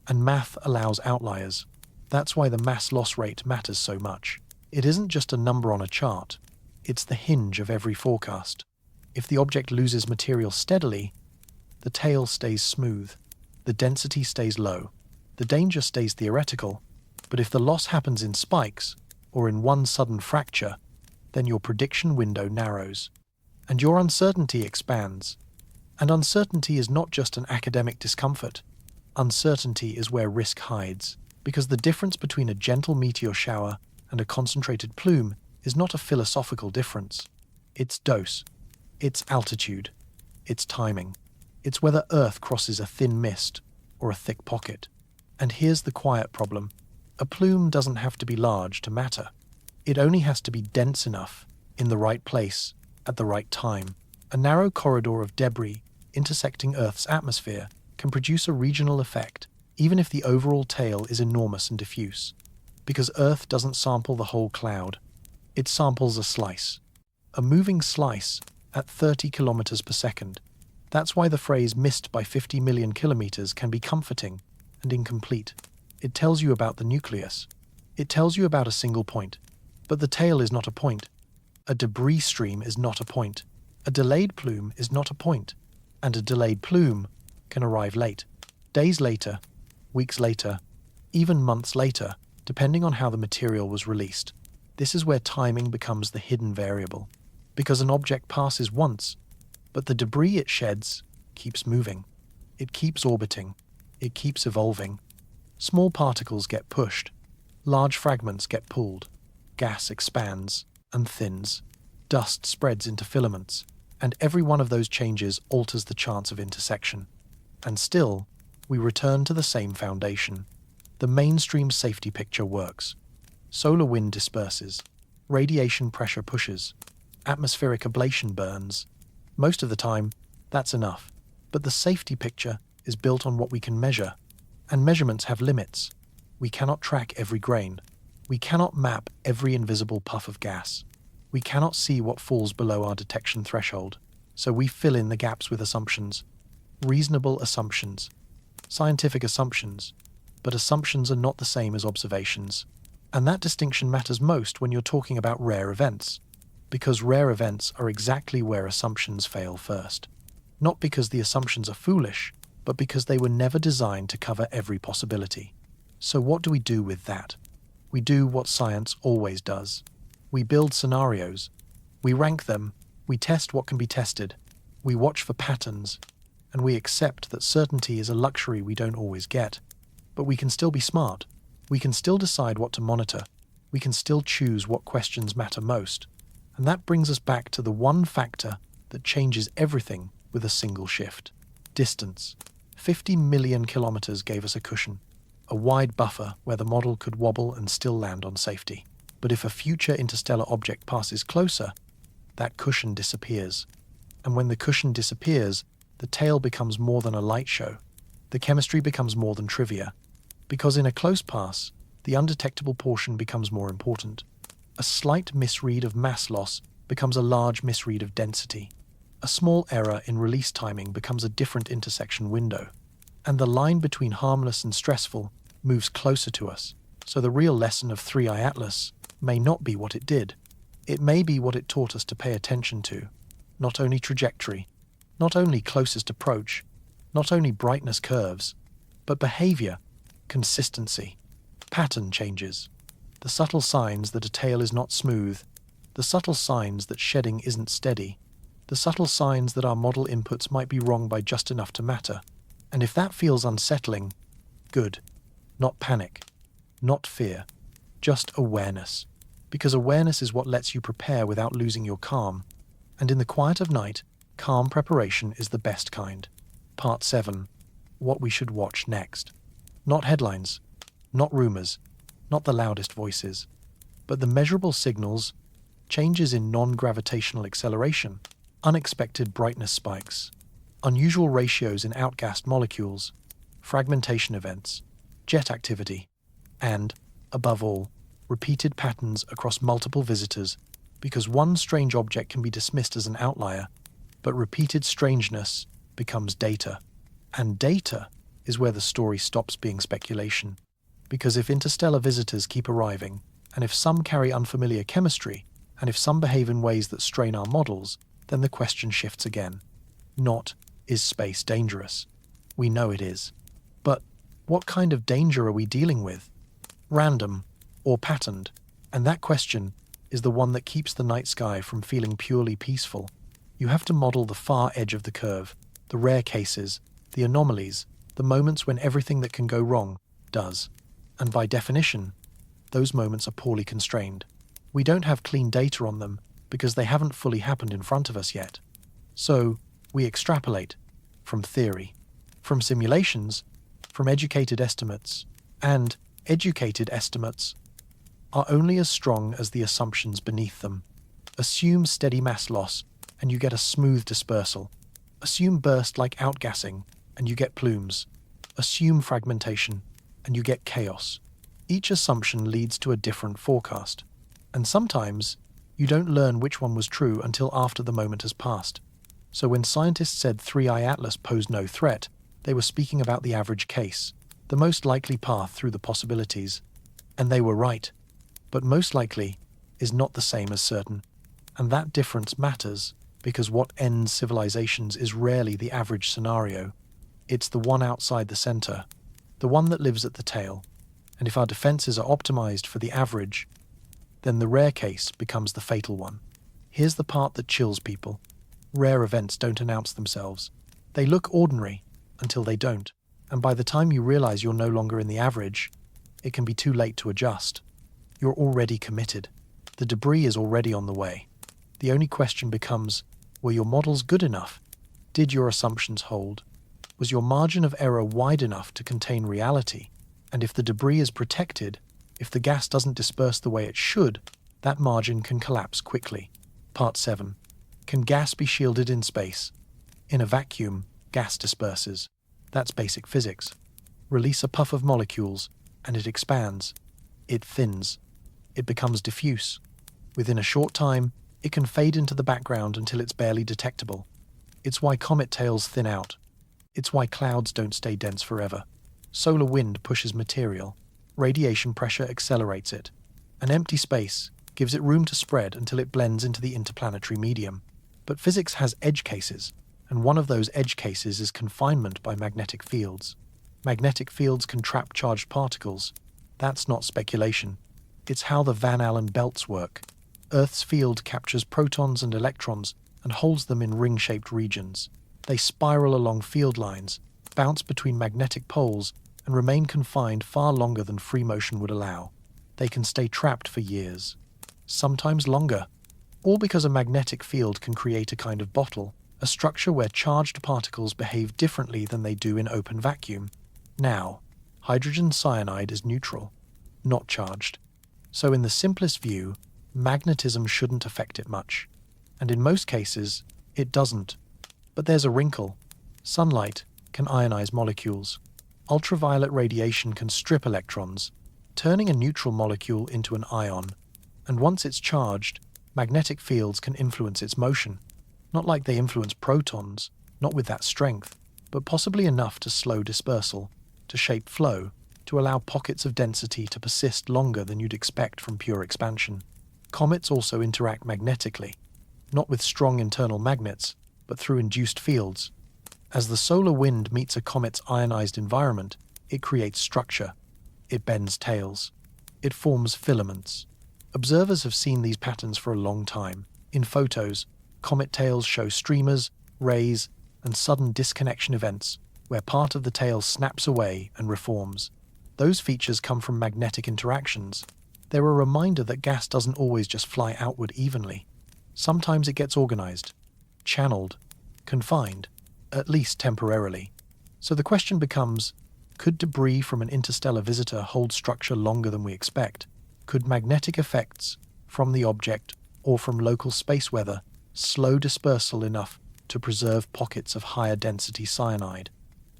and math allows outliers. That's why the mass loss rate matters so much. It isn't just a number on a chart. It's the hinge of every forecast. If the object loses material steadily, the tail stays smooth, the density stays low, the danger stays theoretical. But if the loss happens in spikes, or in one sudden fracture, then your prediction window narrows. and your uncertainty expands. And uncertainty is not just an academic discomfort. Uncertainty is where risk hides, because the difference between a gentle meteor shower and a concentrated plume is not a philosophical difference. It's dose, it's altitude, it's timing. It's whether Earth crosses a thin mist or a thick pocket. And here's the quiet problem. A plume doesn't have to be large to matter. It only has to be dense enough, in the right place, at the right time. A narrow corridor of debris intersecting Earth's atmosphere can produce a regional effect, even if the overall tail is enormous and diffuse. Because Earth doesn't sample the whole cloud. It samples a slice. A moving slice at 30 kilometers per second. That's why the phrase missed by 50 million kilometers can be comforting and incomplete. It tells you about the nucleus. It tells you about a single point. But the tail is not a point. A debris stream is not a point. A delayed plume is not a point. And a delayed plume can arrive late. Days later, weeks later, even months later, depending on how the material was released. This is where timing becomes the hidden variable. Because an object passes once, but the debris it sheds keeps moving. It keeps orbiting. It keeps evolving. Small particles get pushed. Large fragments get pulled. Gas expands and thins. Dust spreads into filaments. And every one of those changes alters the chance of intersection. And still, we return to the same foundation. The mainstream safety picture works. Solar wind disperses. Radiation pressure pushes. Atmospheric ablation burns. Most of the time, that's enough. But the safety picture is built on what we can measure. And measurements have limits. We cannot track every grain. We cannot map every invisible puff of gas. We cannot see what falls below our detection threshold. So we fill in the gaps with assumptions. Reasonable assumptions. Scientific assumptions. But assumptions are not the same as observations. And that distinction matters most when you're talking about rare events. Because rare events are exactly where assumptions fail first. Not because the assumptions are foolish, but because they were never designed to cover every possibility. So what do we do with that? We do what science always does. We build scenarios. We rank them. We test what can be tested. We watch for patterns. And we accept that certainty is a luxury we don't always get. But we can still be smart. We can still decide what to monitor. We can still choose what questions matter most. And that brings us back to the one factor that changes everything with a single shift. Distance. 50 million kilometers gave us a cushion. A wide buffer where the model could wobble and still land on safety. But if a future interstellar object passes closer, that cushion disappears. And when the cushion disappears, the tail becomes more than a light show. The chemistry becomes more than trivia. Because in a close pass, the undetectable portion becomes more important. A slight misread of mass loss becomes a large misread of density. A small error in release timing becomes a different intersection window. And the line between harmless and stressful moves closer to us. So the real lesson of 3i Atlas may not be what it did. It may be what it taught us to pay attention to. Not only trajectory, not only closest approach, not only brightness curves, but behavior, consistency, pattern changes. The subtle signs that a tail is not smooth, the subtle signs that shedding isn't steady, the subtle signs that our model inputs might be wrong by just enough to matter. And if that feels unsettling, good. Not panic, not fear, just awareness. Because awareness is what lets you prepare without losing your calm. And in the quiet of night, calm preparation is the best kind. Part 7. What we should watch next. Not headlines, not rumors, not the loudest voices, but the measurable signals, changes in non-gravitational acceleration, unexpected brightness spikes, unusual ratios in outgassed molecules, fragmentation events, jet activity, and, above all, repeated patterns across multiple visitors, because one strange object can be dismissed as an outlier, but repeated strangeness becomes data. And data is where the story stops being speculation. Because if interstellar visitors keep arriving, and if some carry unfamiliar chemistry, and if some behave in ways that strain our models, then the question shifts again. Not, is space dangerous? We know it is. But what kind of danger are we dealing with? Random or patterned? And that question is the one that keeps the night sky from feeling purely peaceful. You have to model the far edge of the curve, the rare cases, the anomalies, the moments when everything that can go wrong does. And by definition, those moments are poorly constrained. We don't have clean data on them because they haven't fully happened in front of us yet. So, we extrapolate from theory, from simulations, from educated estimates, and educated estimates are only as strong as the assumptions beneath them. Assume steady mass loss, and you get a smooth dispersal. Assume burst like outgassing, and you get plumes. Assume fragmentation, and you get chaos. Each assumption leads to a different forecast. And sometimes, you don't learn which one was true until after the moment has passed. So when scientists said 3I Atlas posed no threat, they were speaking about the average case, the most likely path through the possibilities. And they were right. But most likely is not the same as certain. And that difference matters because what ends civilizations is rarely the average scenario. It's the one outside the center, the one that lives at the tail. And if our defenses are optimized for the average, then the rare case becomes the fatal one. Here's the part that chills people. Rare events don't announce themselves. They look ordinary until they don't. And by the time you realize you're no longer in the average, it can be too late to adjust. You're already committed. The debris is already on the way. The only question becomes, were your models good enough? Did your assumptions hold? Was your margin of error wide enough to contain reality? And if the debris is protected, if the gas doesn't disperse the way it should, that margin can collapse quickly. Part 7. Can gas be shielded in space? In a vacuum, gas disperses. That's basic physics. Release a puff of molecules, and it expands. It thins. It becomes diffuse. Within a short time, it can fade into the background until it's barely detectable. It's why comet tails thin out. It's why clouds don't stay dense forever. Solar wind pushes material. Radiation pressure accelerates it. An empty space gives it room to spread until it blends into the interplanetary medium. But physics has edge cases, and one of those edge cases is confinement by magnetic fields. Magnetic fields can trap charged particles. That's not speculation. It's how the Van Allen belts work. Earth's field captures protons and electrons and holds them in ring-shaped regions. They spiral along field lines, bounce between magnetic poles, and remain confined far longer than free motion would allow. They can stay trapped for years, sometimes longer, all because a magnetic field can create a kind of bottle, a structure where charged particles behave differently than they do in open vacuum. Now, hydrogen cyanide is neutral, not charged. So in the simplest view, magnetism shouldn't affect it much. And in most cases, it doesn't. But there's a wrinkle. Sunlight can ionize molecules. Ultraviolet radiation can strip electrons, turning a neutral molecule into an ion. And once it's charged, magnetic fields can influence its motion. Not like they influence protons, not with that strength, but possibly enough to slow dispersal, to shape flow, to allow pockets of density to persist longer than you'd expect from pure expansion. Comets also interact magnetically, not with strong internal magnets, but through induced fields. As the solar wind meets a comet's ionized environment, it creates structure. It bends tails. It forms filaments. Observers have seen these patterns for a long time. In photos, comet tails show streamers, rays, and sudden disconnection events where part of the tail snaps away and reforms. Those features come from magnetic interactions. They're a reminder that gas doesn't always just fly outward evenly. Sometimes it gets organized, channeled, confined, at least temporarily. So the question becomes, could debris from an interstellar visitor hold structure longer than we expect? Could magnetic effects from the object or from local space weather slow dispersal enough to preserve pockets of higher density cyanide?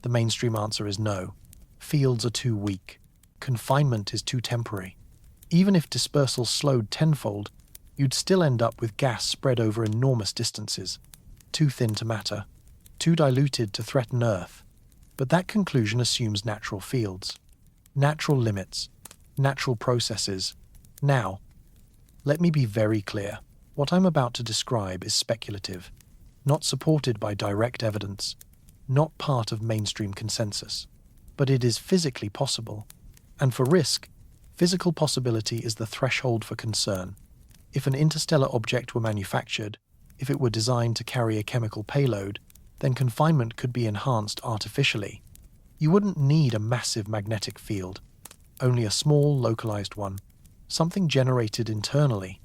The mainstream answer is no. Fields are too weak. Confinement is too temporary. Even if dispersal slowed tenfold, you'd still end up with gas spread over enormous distances, too thin to matter, too diluted to threaten Earth. But that conclusion assumes natural fields, natural limits, natural processes. Now, let me be very clear. What I'm about to describe is speculative, not supported by direct evidence, not part of mainstream consensus. But it is physically possible. And for risk, physical possibility is the threshold for concern. If an interstellar object were manufactured, If it were designed to carry a chemical payload, then confinement could be enhanced artificially. You wouldn't need a massive magnetic field, only a small, localized one, something generated internally,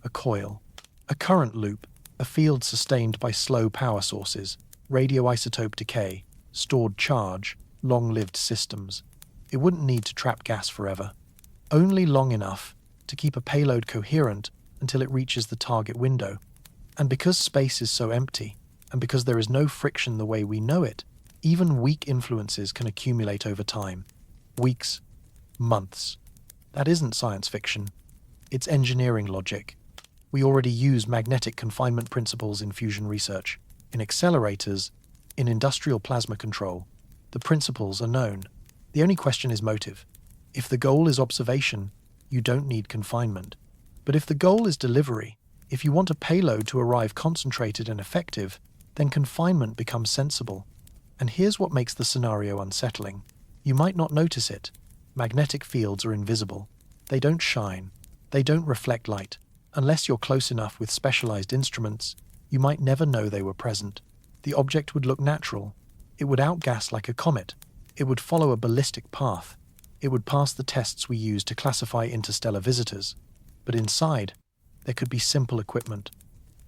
a coil, a current loop, a field sustained by slow power sources, radioisotope decay, stored charge, long-lived systems. It wouldn't need to trap gas forever, only long enough to keep a payload coherent until it reaches the target window. And because space is so empty, and because there is no friction the way we know it, even weak influences can accumulate over time. Weeks, months. That isn't science fiction. It's engineering logic. We already use magnetic confinement principles in fusion research, in accelerators, in industrial plasma control. The principles are known. The only question is motive. If the goal is observation, you don't need confinement. But if the goal is delivery, if you want a payload to arrive concentrated and effective, then confinement becomes sensible. And here's what makes the scenario unsettling. You might not notice it. Magnetic fields are invisible. They don't shine. They don't reflect light. Unless you're close enough with specialized instruments, you might never know they were present. The object would look natural. It would outgas like a comet. It would follow a ballistic path. It would pass the tests we use to classify interstellar visitors. But inside, there could be simple equipment.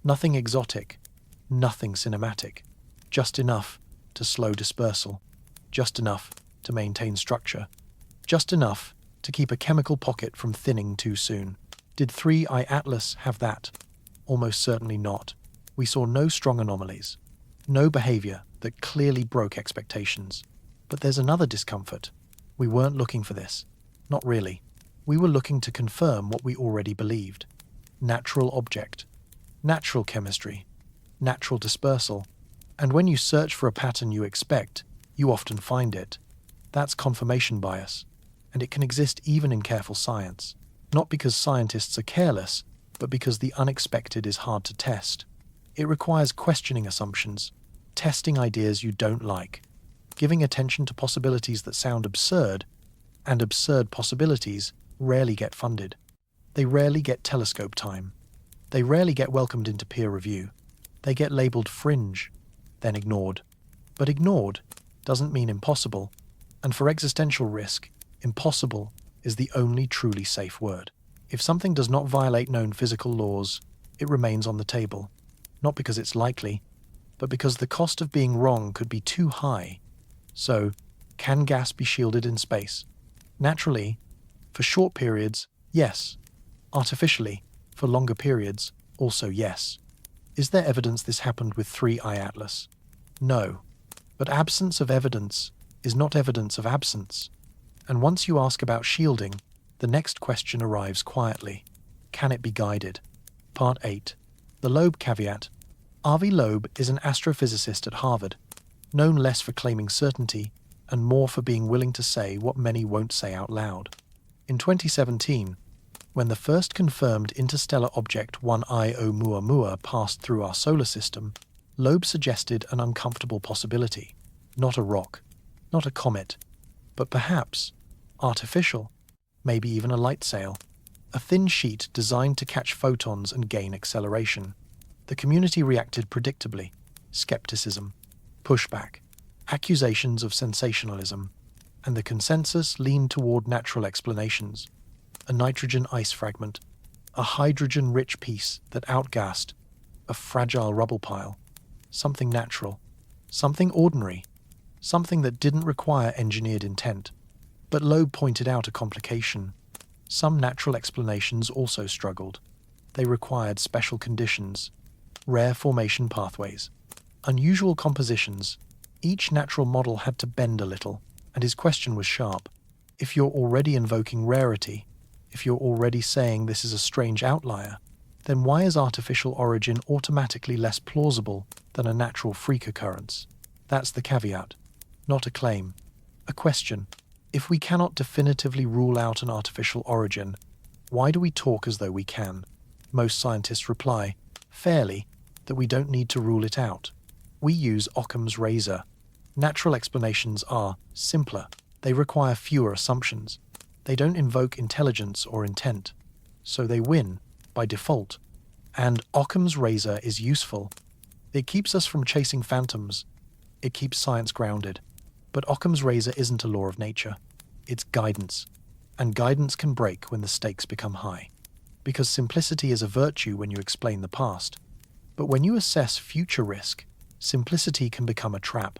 Nothing exotic. Nothing cinematic. Just enough to slow dispersal. Just enough to maintain structure. Just enough to keep a chemical pocket from thinning too soon. Did 3I Atlas have that? Almost certainly not. We saw no strong anomalies. No behavior that clearly broke expectations. But there's another discomfort. We weren't looking for this. Not really. We were looking to confirm what we already believed. Natural object. Natural chemistry. Natural dispersal. And when you search for a pattern you expect, you often find it. That's confirmation bias. And it can exist even in careful science. Not because scientists are careless, but because the unexpected is hard to test. It requires questioning assumptions, testing ideas you don't like, giving attention to possibilities that sound absurd, and absurd possibilities rarely get funded. They rarely get telescope time. They rarely get welcomed into peer review. They get labeled fringe, then ignored. But ignored doesn't mean impossible, and for existential risk, impossible is the only truly safe word. If something does not violate known physical laws, it remains on the table, not because it's likely, but because the cost of being wrong could be too high. So, can gas be shielded in space? Naturally, for short periods, yes. Artificially, for longer periods, also yes. Is there evidence this happened with 3I Atlas? No. But absence of evidence is not evidence of absence. And once you ask about shielding, the next question arrives quietly. Can it be guided? Part 8. The Loeb caveat. Avi Loeb is an astrophysicist at Harvard, known less for claiming certainty and more for being willing to say what many won't say out loud. In 2017, when the first confirmed interstellar object 1I Oumuamua passed through our solar system, Loeb suggested an uncomfortable possibility. Not a rock, not a comet, but perhaps artificial, maybe even a light sail. A thin sheet designed to catch photons and gain acceleration. The community reacted predictably. Skepticism, pushback, accusations of sensationalism, and the consensus leaned toward natural explanations. A nitrogen ice fragment, a hydrogen-rich piece that outgassed, a fragile rubble pile, something natural, something ordinary, something that didn't require engineered intent. But Loeb pointed out a complication. Some natural explanations also struggled. They required special conditions, rare formation pathways, unusual compositions. Each natural model had to bend a little, and his question was sharp. If you're already invoking rarity, if you're already saying this is a strange outlier, then why is artificial origin automatically less plausible than a natural freak occurrence? That's the caveat, not a claim, a question. If we cannot definitively rule out an artificial origin, why do we talk as though we can? Most scientists reply, fairly, that we don't need to rule it out. We use Occam's razor. Natural explanations are simpler. They require fewer assumptions. They don't invoke intelligence or intent. So they win, by default. And Occam's razor is useful. It keeps us from chasing phantoms. It keeps science grounded. But Occam's razor isn't a law of nature. It's guidance. And guidance can break when the stakes become high. Because simplicity is a virtue when you explain the past. But when you assess future risk, simplicity can become a trap.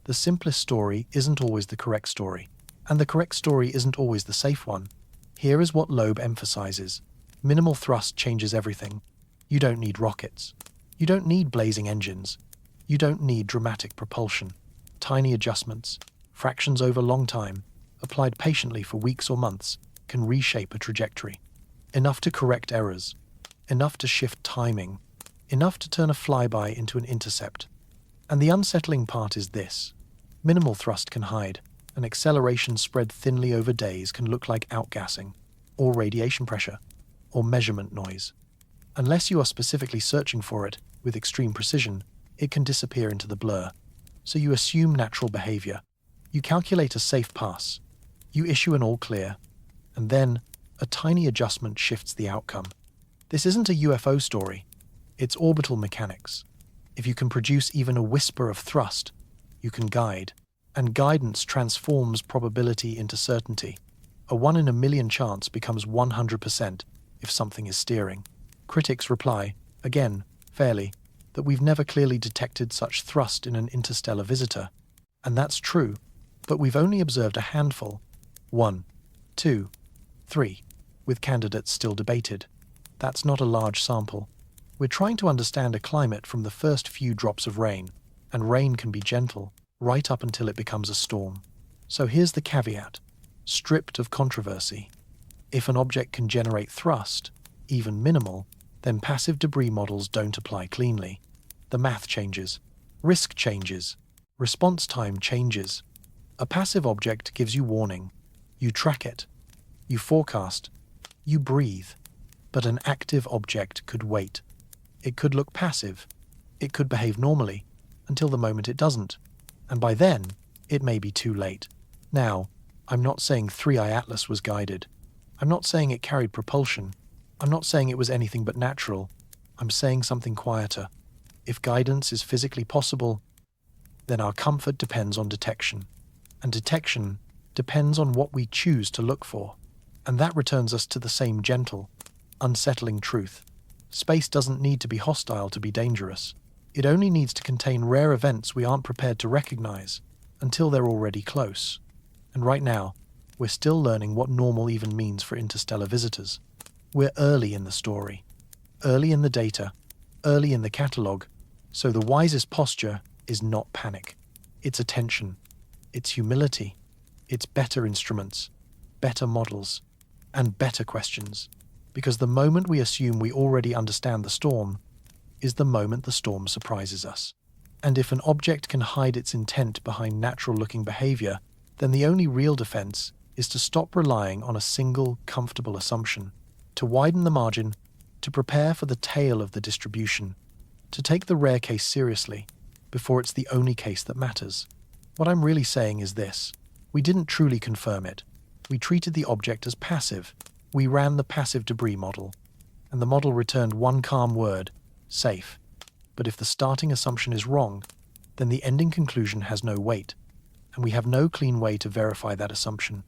The simplest story isn't always the correct story. And the correct story isn't always the safe one. Here is what Loeb emphasizes. Minimal thrust changes everything. You don't need rockets. You don't need blazing engines. You don't need dramatic propulsion. Tiny adjustments, fractions over long time, applied patiently for weeks or months, can reshape a trajectory. Enough to correct errors. Enough to shift timing. Enough to turn a flyby into an intercept. And the unsettling part is this. Minimal thrust can hide. An acceleration spread thinly over days can look like outgassing, or radiation pressure, or measurement noise. Unless you are specifically searching for it with extreme precision, it can disappear into the blur. So you assume natural behavior. You calculate a safe pass. You issue an all clear. And then, a tiny adjustment shifts the outcome. This isn't a UFO story. It's orbital mechanics. If you can produce even a whisper of thrust, you can guide. And guidance transforms probability into certainty. A 1 in a million chance becomes 100% if something is steering. Critics reply, again, fairly, that we've never clearly detected such thrust in an interstellar visitor. And that's true, but we've only observed a handful. 1, 2, 3, with candidates still debated. That's not a large sample. We're trying to understand a climate from the first few drops of rain, and rain can be gentle, right up until it becomes a storm. So here's the caveat, stripped of controversy. If an object can generate thrust, even minimal, then passive debris models don't apply cleanly. The math changes, risk changes, response time changes. A passive object gives you warning. You track it. You forecast. You breathe. But an active object could wait. It could look passive. It could behave normally, until the moment it doesn't. And by then, it may be too late. Now, I'm not saying 3i Atlas was guided. I'm not saying it carried propulsion. I'm not saying it was anything but natural. I'm saying something quieter. If guidance is physically possible, then our comfort depends on detection. And detection depends on what we choose to look for. And that returns us to the same gentle, unsettling truth. Space doesn't need to be hostile to be dangerous. It only needs to contain rare events we aren't prepared to recognize until they're already close. And right now, we're still learning what normal even means for interstellar visitors. We're early in the story, early in the data, early in the catalog, so the wisest posture is not panic. It's attention, it's humility, it's better instruments, better models, and better questions. Because the moment we assume we already understand the storm is the moment the storm surprises us. And if an object can hide its intent behind natural-looking behavior, then the only real defense is to stop relying on a single, comfortable assumption, to widen the margin, to prepare for the tail of the distribution, to take the rare case seriously before it's the only case that matters. What I'm really saying is this. We didn't truly confirm it. We treated the object as passive. We ran the passive debris model, and the model returned one calm word, safe. But if the starting assumption is wrong, then the ending conclusion has no weight, and we have no clean way to verify that assumption,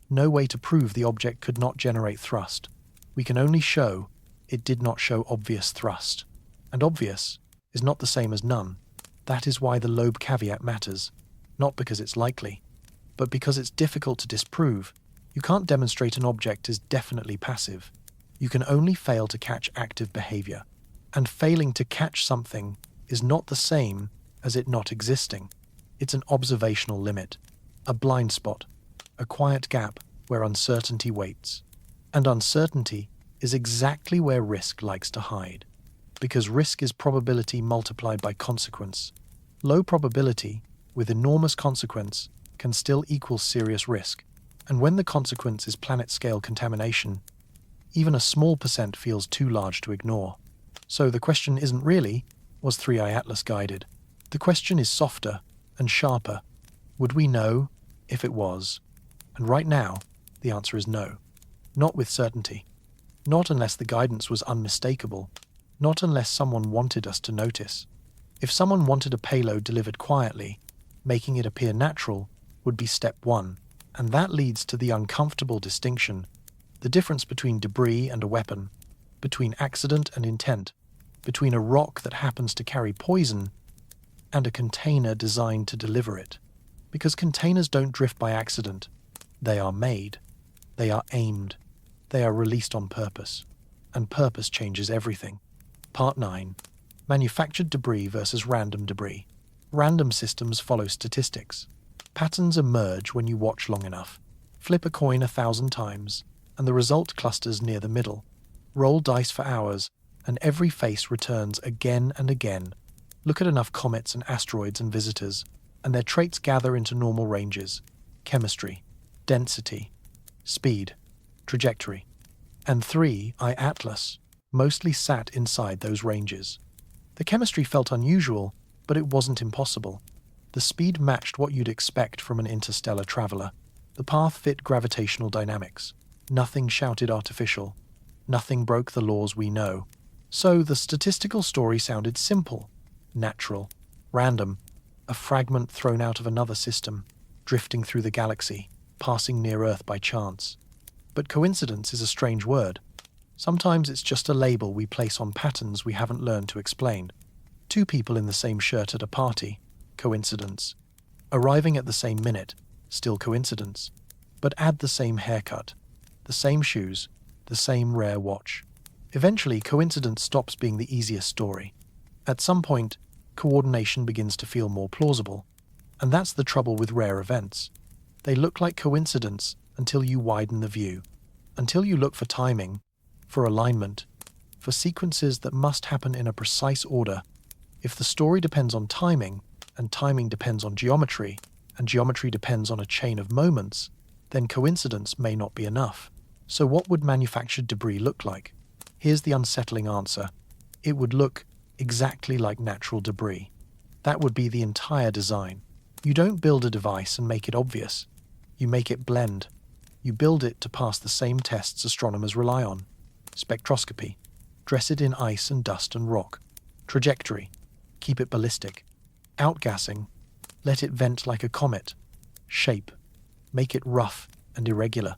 no way to prove the object could not generate thrust. We can only show it did not show obvious thrust. And obvious is not the same as none. That is why the Loeb caveat matters, not because it's likely, but because it's difficult to disprove. You can't demonstrate an object is definitely passive. You can only fail to catch active behavior. And failing to catch something is not the same as it not existing. It's an observational limit, a blind spot, a quiet gap where uncertainty waits. And uncertainty is exactly where risk likes to hide. Because risk is probability multiplied by consequence. Low probability, with enormous consequence, can still equal serious risk. And when the consequence is planet-scale contamination, even a small percent feels too large to ignore. So the question isn't really, was 3i Atlas guided? The question is softer and sharper. Would we know if it was? And right now, the answer is no. Not with certainty. Not unless the guidance was unmistakable. Not unless someone wanted us to notice. If someone wanted a payload delivered quietly, making it appear natural would be step one, and that leads to the uncomfortable distinction, the difference between debris and a weapon, between accident and intent, between a rock that happens to carry poison and a container designed to deliver it. Because containers don't drift by accident. They are made. They are aimed. They are released on purpose. And purpose changes everything. Part 9. Manufactured debris versus random debris. Random systems follow statistics. Patterns emerge when you watch long enough. Flip a coin 1,000 times, and the result clusters near the middle. Roll dice for hours, and every face returns again and again. Look at enough comets and asteroids and visitors, and their traits gather into normal ranges. Chemistry, density, speed, trajectory. And 3I Atlas mostly sat inside those ranges. The chemistry felt unusual, but it wasn't impossible. The speed matched what you'd expect from an interstellar traveler. The path fit gravitational dynamics. Nothing shouted artificial. Nothing broke the laws we know. So the statistical story sounded simple, natural, random, a fragment thrown out of another system, drifting through the galaxy, passing near Earth by chance. But coincidence is a strange word. Sometimes it's just a label we place on patterns we haven't learned to explain. Two people in the same shirt at a party, coincidence. Arriving at the same minute, still coincidence. But add the same haircut, the same shoes, the same rare watch. Eventually, coincidence stops being the easiest story. At some point, coordination begins to feel more plausible. And that's the trouble with rare events. They look like coincidence until you widen the view, until you look for timing, for alignment, for sequences that must happen in a precise order. If the story depends on timing, and timing depends on geometry, and geometry depends on a chain of moments, then coincidence may not be enough. So what would manufactured debris look like? Here's the unsettling answer. It would look exactly like natural debris. That would be the entire design. You don't build a device and make it obvious. You make it blend. You build it to pass the same tests astronomers rely on. Spectroscopy. Dress it in ice and dust and rock. Trajectory. Keep it ballistic. Outgassing. Let it vent like a comet. Shape. Make it rough and irregular.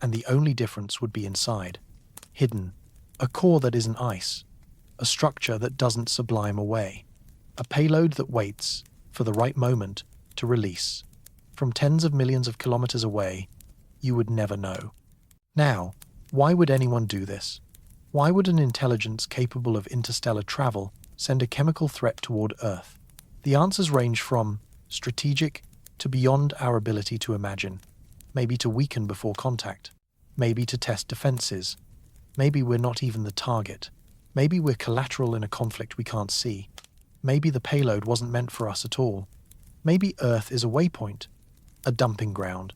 And the only difference would be inside. Hidden. A core that isn't ice. A structure that doesn't sublime away. A payload that waits for the right moment to release. From tens of millions of kilometers away, you would never know. Now, why would anyone do this? Why would an intelligence capable of interstellar travel send a chemical threat toward Earth? The answers range from strategic to beyond our ability to imagine. Maybe to weaken before contact. Maybe to test defenses. Maybe we're not even the target. Maybe we're collateral in a conflict we can't see. Maybe the payload wasn't meant for us at all. Maybe Earth is a waypoint, a dumping ground,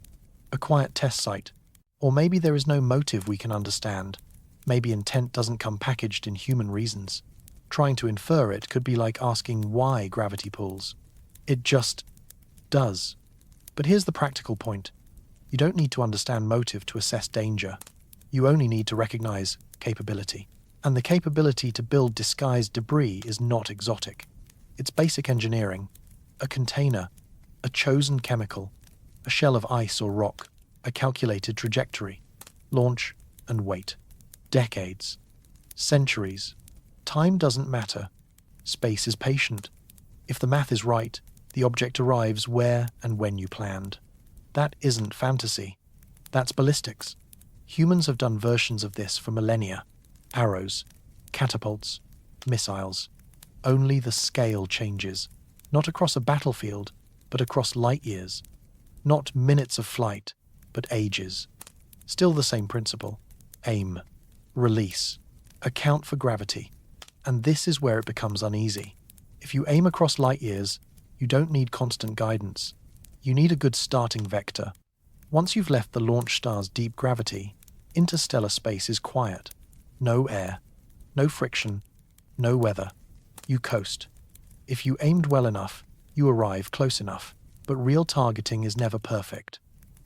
a quiet test site. Or maybe there is no motive we can understand. Maybe intent doesn't come packaged in human reasons. Trying to infer it could be like asking why gravity pulls. It just does. But here's the practical point. You don't need to understand motive to assess danger. You only need to recognize capability. And the capability to build disguised debris is not exotic. It's basic engineering. A container, a chosen chemical, a shell of ice or rock, a calculated trajectory, launch and wait. Decades, centuries. Time doesn't matter. Space is patient. If the math is right, the object arrives where and when you planned. That isn't fantasy. That's ballistics. Humans have done versions of this for millennia. Arrows, catapults, missiles. Only the scale changes. Not across a battlefield, but across light years. Not minutes of flight, but ages. Still the same principle. Aim. Release. Account for gravity. And this is where it becomes uneasy. If you aim across light years, you don't need constant guidance. You need a good starting vector. Once you've left the launch star's deep gravity, interstellar space is quiet. No air, no friction, no weather. You coast. If you aimed well enough, you arrive close enough. But real targeting is never perfect.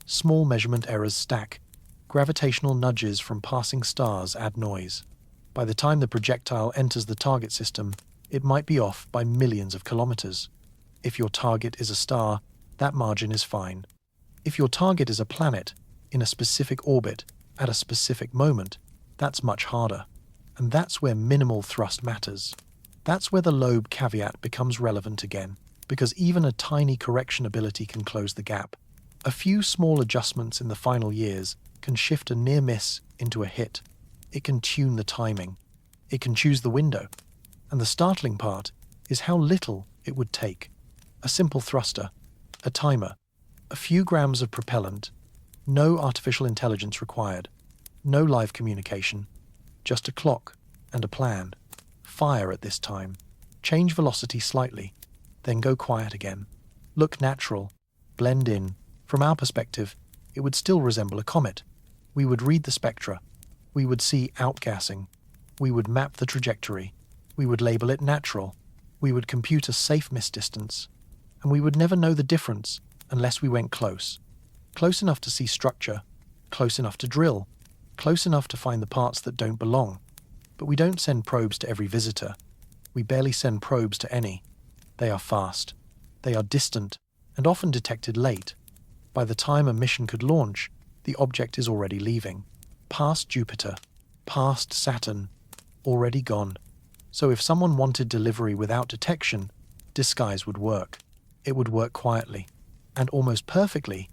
Small measurement errors stack. Gravitational nudges from passing stars add noise. By the time the projectile enters the target system, it might be off by millions of kilometers. If your target is a star, that margin is fine. If your target is a planet, in a specific orbit, at a specific moment, that's much harder. And that's where minimal thrust matters. That's where the Loev caveat becomes relevant again, because even a tiny correction ability can close the gap. A few small adjustments in the final years can shift a near miss into a hit. It can tune the timing. It can choose the window. And the startling part is how little it would take. A simple thruster, a timer, a few grams of propellant, no artificial intelligence required, no live communication, just a clock and a plan. Fire at this time. Change velocity slightly, then go quiet again. Look natural, blend in. From our perspective, it would still resemble a comet. We would read the spectra. We would see outgassing. We would map the trajectory. We would label it natural. We would compute a safe miss distance. And we would never know the difference unless we went close. Close enough to see structure, close enough to drill, close enough to find the parts that don't belong. But we don't send probes to every visitor. We barely send probes to any. They are fast. They are distant and often detected late. By the time a mission could launch, the object is already leaving. Past Jupiter, past Saturn, already gone. So if someone wanted delivery without detection, disguise would work. It would work quietly. And almost perfectly,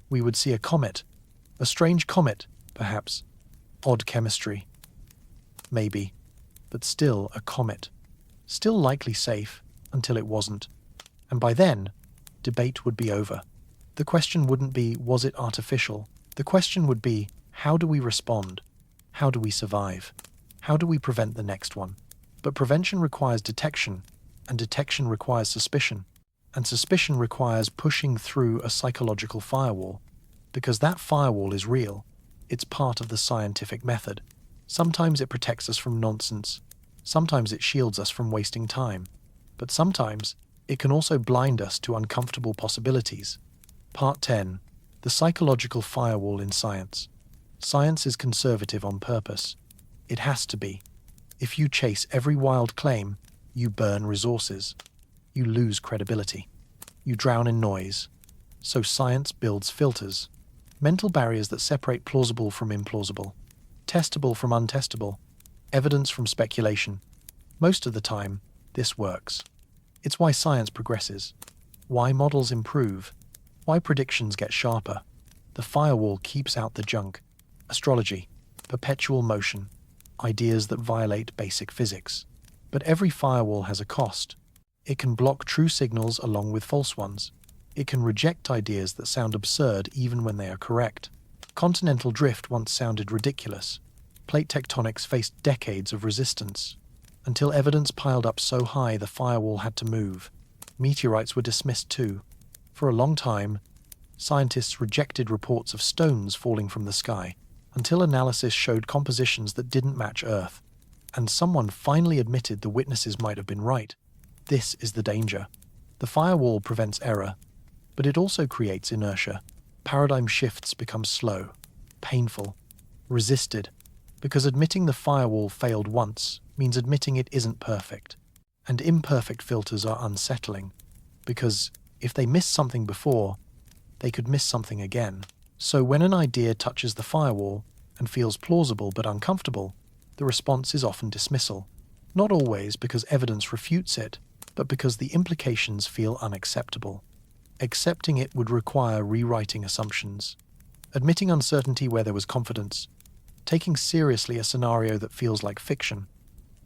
we would see a comet. A strange comet, perhaps. Odd chemistry. Maybe. But still a comet. Still likely safe, until it wasn't. And by then, debate would be over. The question wouldn't be, was it artificial? The question would be, how do we respond? How do we survive? How do we prevent the next one? But prevention requires detection, and detection requires suspicion. And suspicion requires pushing through a psychological firewall. Because that firewall is real. It's part of the scientific method. Sometimes it protects us from nonsense. Sometimes it shields us from wasting time. But sometimes it can also blind us to uncomfortable possibilities. Part 10. The psychological firewall in science. Science is conservative on purpose. It has to be. If you chase every wild claim, you burn resources. You lose credibility. You drown in noise. So science builds filters. Mental barriers that separate plausible from implausible. Testable from untestable. Evidence from speculation. Most of the time, this works. It's why science progresses. Why models improve. Why predictions get sharper. The firewall keeps out the junk. Astrology. Perpetual motion. Ideas that violate basic physics. But every firewall has a cost. It can block true signals along with false ones. It can reject ideas that sound absurd even when they are correct. Continental drift once sounded ridiculous. Plate tectonics faced decades of resistance. Until evidence piled up so high the firewall had to move. Meteorites were dismissed too. For a long time, scientists rejected reports of stones falling from the sky, until analysis showed compositions that didn't match Earth. And someone finally admitted the witnesses might have been right. This is the danger. The firewall prevents error, but it also creates inertia. Paradigm shifts become slow, painful, resisted, because admitting the firewall failed once means admitting it isn't perfect. And imperfect filters are unsettling, because if they miss something before, they could miss something again. So when an idea touches the firewall and feels plausible but uncomfortable, the response is often dismissal. Not always because evidence refutes it, but because the implications feel unacceptable. Accepting it would require rewriting assumptions, admitting uncertainty where there was confidence, taking seriously a scenario that feels like fiction.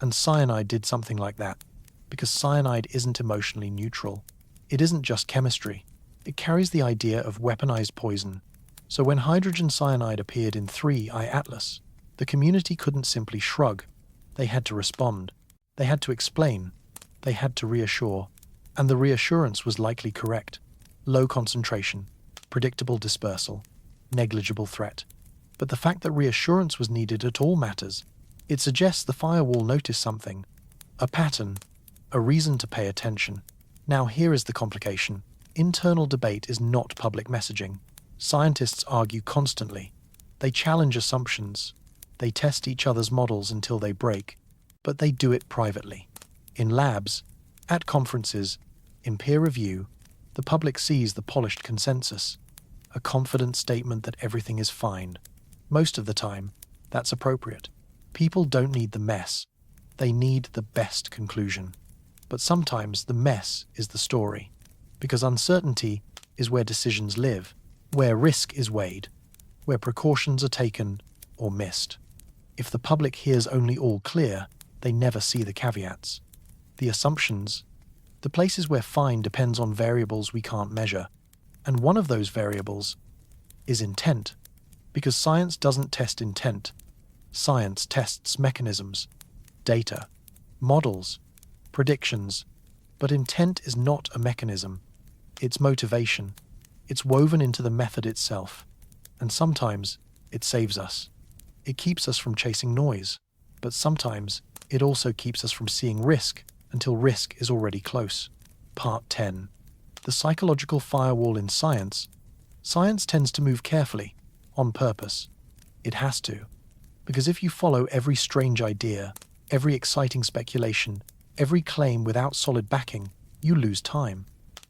And cyanide did something like that, because cyanide isn't emotionally neutral. It isn't just chemistry. It carries the idea of weaponized poison. So when hydrogen cyanide appeared in 3I Atlas, the community couldn't simply shrug. They had to respond. They had to explain. They had to reassure. And the reassurance was likely correct. Low concentration, predictable dispersal, negligible threat. But the fact that reassurance was needed at all matters. It suggests the firewall noticed something, a pattern, a reason to pay attention. Now here is the complication. Internal debate is not public messaging. Scientists argue constantly. They challenge assumptions. They test each other's models until they break. but they do it privately. In labs, at conferences, in peer review, the public sees the polished consensus, a confident statement that everything is fine. Most of the time, that's appropriate. People don't need the mess. They need the best conclusion. But sometimes the mess is the story, because uncertainty is where decisions live, where risk is weighed, where precautions are taken or missed. If the public hears only all clear, they never see the caveats, the assumptions, the places where fine depends on variables we can't measure. And one of those variables is intent, because science doesn't test intent. Science tests mechanisms, data, models, predictions, but intent is not a mechanism. It's motivation. It's woven into the method itself. And sometimes it saves us. It keeps us from chasing noise, but sometimes it also keeps us from seeing risk until risk is already close. Part 10. The psychological firewall in science. Science tends to move carefully, on purpose. It has to. Because if you follow every strange idea, every exciting speculation, every claim without solid backing, you lose time.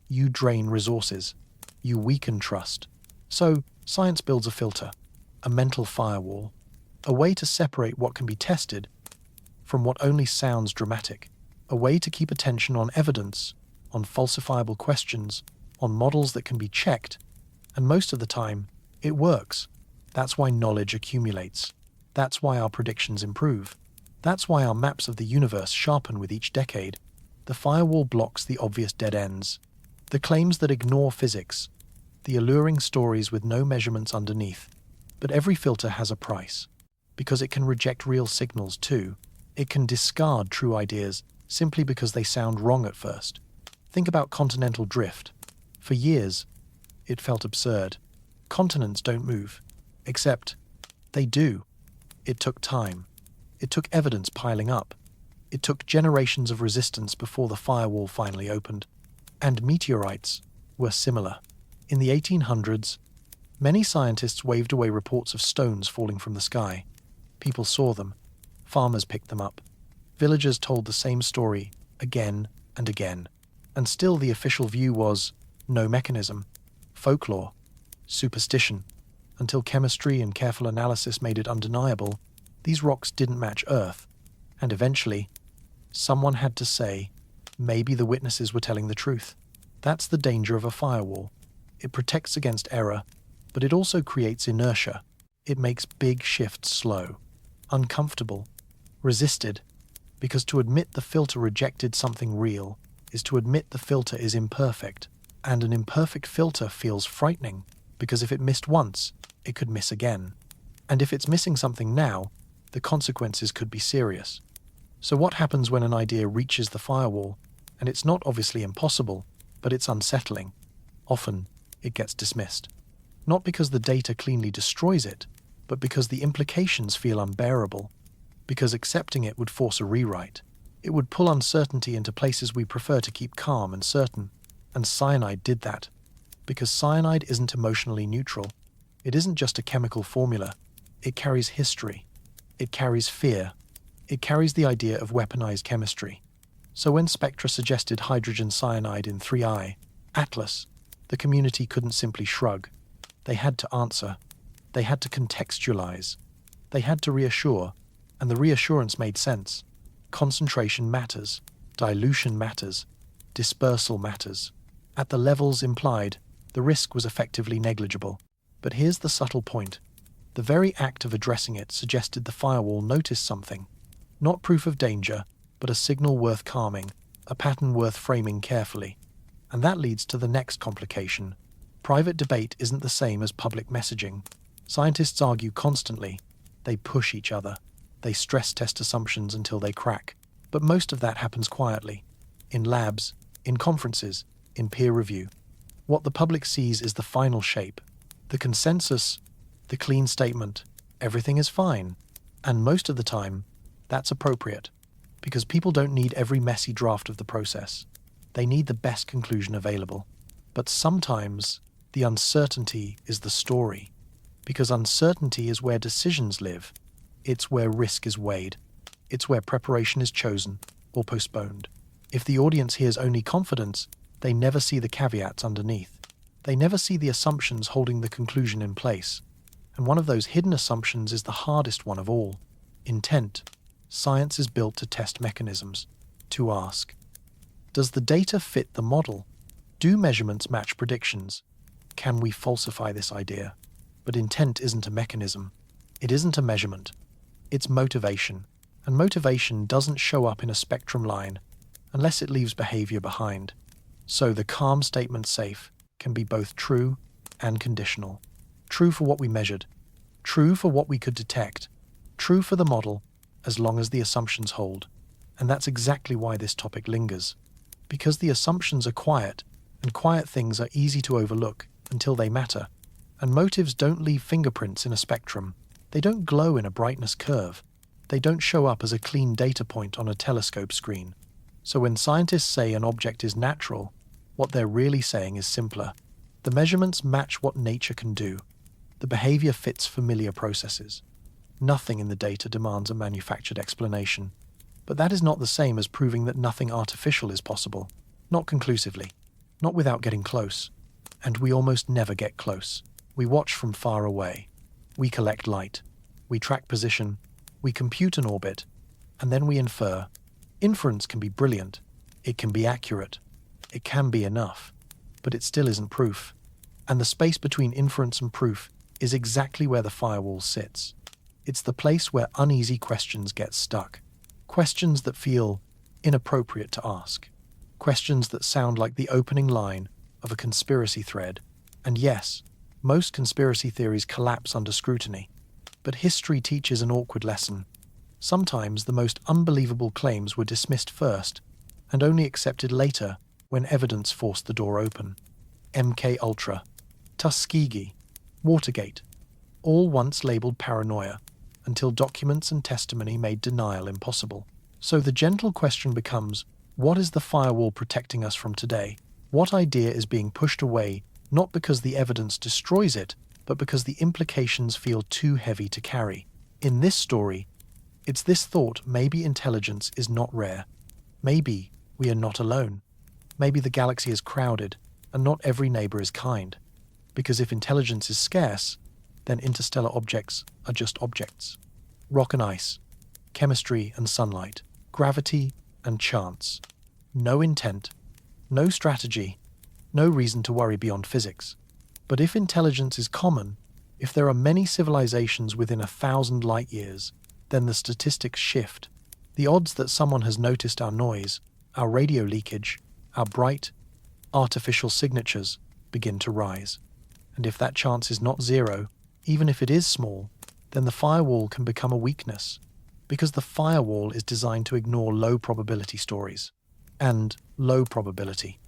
You drain resources. You weaken trust. So, science builds a filter, a mental firewall, a way to separate what can be tested from what only sounds dramatic, a way to keep attention on evidence, on falsifiable questions, on models that can be checked, and most of the time, it works. That's why knowledge accumulates. That's why our predictions improve. That's why our maps of the universe sharpen with each decade. The firewall blocks the obvious dead ends, the claims that ignore physics, the alluring stories with no measurements underneath. But every filter has a price, because it can reject real signals too. It can discard true ideas simply because they sound wrong at first. Think about continental drift. For years, it felt absurd. Continents don't move. Except, they do. It took time. It took evidence piling up. It took generations of resistance before the firewall finally opened. And meteorites were similar. In the 1800s, many scientists waved away reports of stones falling from the sky. People saw them. Farmers picked them up. Villagers told the same story again and again. And still the official view was no mechanism, folklore, superstition. Until chemistry and careful analysis made it undeniable, these rocks didn't match Earth. And eventually, someone had to say, maybe the witnesses were telling the truth. That's the danger of a firewall. It protects against error, but it also creates inertia. It makes big shifts slow, uncomfortable, resisted, because to admit the filter rejected something real is to admit the filter is imperfect, and an imperfect filter feels frightening, because if it missed once, it could miss again. And if it's missing something now, the consequences could be serious. So what happens when an idea reaches the firewall, and it's not obviously impossible, but it's unsettling? Often, it gets dismissed. Not because the data cleanly destroys it, but because the implications feel unbearable. Because accepting it would force a rewrite. It would pull uncertainty into places we prefer to keep calm and certain. And cyanide did that. Because cyanide isn't emotionally neutral. It isn't just a chemical formula. It carries history. It carries fear. It carries the idea of weaponized chemistry. So when Spectra suggested hydrogen cyanide in 3I, Atlas, the community couldn't simply shrug. They had to answer. They had to contextualize. They had to reassure. And the reassurance made sense. Concentration matters. Dilution matters. Dispersal matters. At the levels implied, the risk was effectively negligible. But here's the subtle point. The very act of addressing it suggested the firewall noticed something. Not proof of danger, but a signal worth calming, a pattern worth framing carefully. And that leads to the next complication. Private debate isn't the same as public messaging. Scientists argue constantly. They push each other. They stress test assumptions until they crack. But most of that happens quietly. In labs, in conferences, in peer review. What the public sees is the final shape. The consensus, the clean statement, everything is fine. And most of the time, that's appropriate. Because people don't need every messy draft of the process. They need the best conclusion available. But sometimes, the uncertainty is the story. Because uncertainty is where decisions live. It's where risk is weighed. It's where preparation is chosen or postponed. If the audience hears only confidence, they never see the caveats underneath. They never see the assumptions holding the conclusion in place. And one of those hidden assumptions is the hardest one of all: intent. Science is built to test mechanisms, to ask, does the data fit the model? Do measurements match predictions? Can we falsify this idea? But intent isn't a mechanism. It isn't a measurement. It's motivation. And motivation doesn't show up in a spectrum line unless it leaves behavior behind. So the calm statement safe can be both true and conditional. True for what we measured, true for what we could detect, true for the model, as long as the assumptions hold. And that's exactly why this topic lingers. Because the assumptions are quiet, and quiet things are easy to overlook until they matter. And motives don't leave fingerprints in a spectrum. They don't glow in a brightness curve. They don't show up as a clean data point on a telescope screen. So when scientists say an object is natural, what they're really saying is simpler. The measurements match what nature can do. The behavior fits familiar processes. Nothing in the data demands a manufactured explanation. But that is not the same as proving that nothing artificial is possible. Not conclusively. Not without getting close. And we almost never get close. We watch from far away. We collect light. We track position. We compute an orbit. And then we infer. Inference can be brilliant. It can be accurate. It can be enough. But it still isn't proof. And the space between inference and proof is exactly where the firewall sits. It's the place where uneasy questions get stuck. Questions that feel inappropriate to ask. Questions that sound like the opening line of a conspiracy thread. And yes, most conspiracy theories collapse under scrutiny. But history teaches an awkward lesson. Sometimes the most unbelievable claims were dismissed first, and only accepted later when evidence forced the door open. MK Ultra, Tuskegee, Watergate, all once labeled paranoia, until documents and testimony made denial impossible. So the gentle question becomes, what is the firewall protecting us from today? What idea is being pushed away, not because the evidence destroys it, but because the implications feel too heavy to carry? In this story, it's this thought: maybe intelligence is not rare. Maybe we are not alone. Maybe the galaxy is crowded, and not every neighbor is kind. Because if intelligence is scarce, then interstellar objects are just objects. Rock and ice, chemistry and sunlight, gravity and chance. No intent, no strategy, no reason to worry beyond physics. But if intelligence is common, if there are many civilizations within 1,000 light years, then the statistics shift. The odds that someone has noticed our noise, our radio leakage, our bright, artificial signatures begin to rise. And if that chance is not zero, even if it is small, then the firewall can become a weakness, because the firewall is designed to ignore low probability stories. And low probability,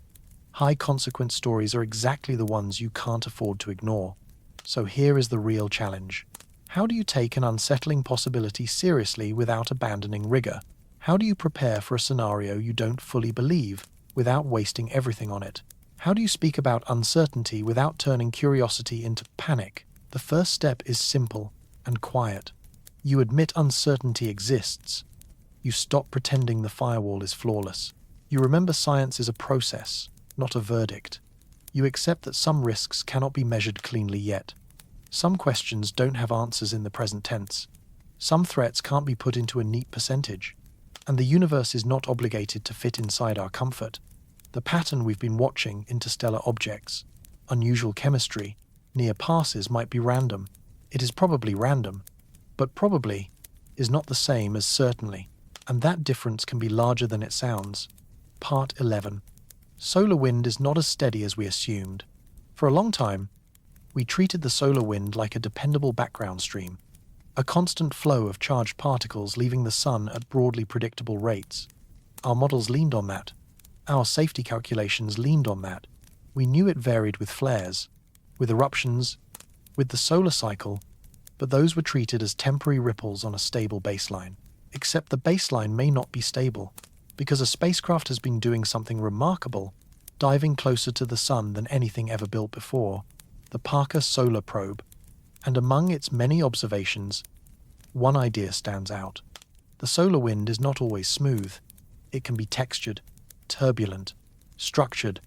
high consequence stories are exactly the ones you can't afford to ignore. So here is the real challenge. How do you take an unsettling possibility seriously without abandoning rigor? How do you prepare for a scenario you don't fully believe without wasting everything on it? How do you speak about uncertainty without turning curiosity into panic? The first step is simple and quiet. You admit uncertainty exists. You stop pretending the firewall is flawless. You remember science is a process, not a verdict. You accept that some risks cannot be measured cleanly yet. Some questions don't have answers in the present tense. Some threats can't be put into a neat percentage. And the universe is not obligated to fit inside our comfort. The pattern we've been watching, interstellar objects, unusual chemistry, near passes, might be random. It is probably random, but probably is not the same as certainly, and that difference can be larger than it sounds. Part 11. Solar wind is not as steady as we assumed. For a long time, we treated the solar wind like a dependable background stream, a constant flow of charged particles leaving the sun at broadly predictable rates. Our models leaned on that. Our safety calculations leaned on that. We knew it varied with flares, with eruptions, with the solar cycle, but those were treated as temporary ripples on a stable baseline. Except the baseline may not be stable, because a spacecraft has been doing something remarkable, diving closer to the sun than anything ever built before, the Parker Solar Probe. And among its many observations, one idea stands out. The solar wind is not always smooth. It can be textured, turbulent, structured,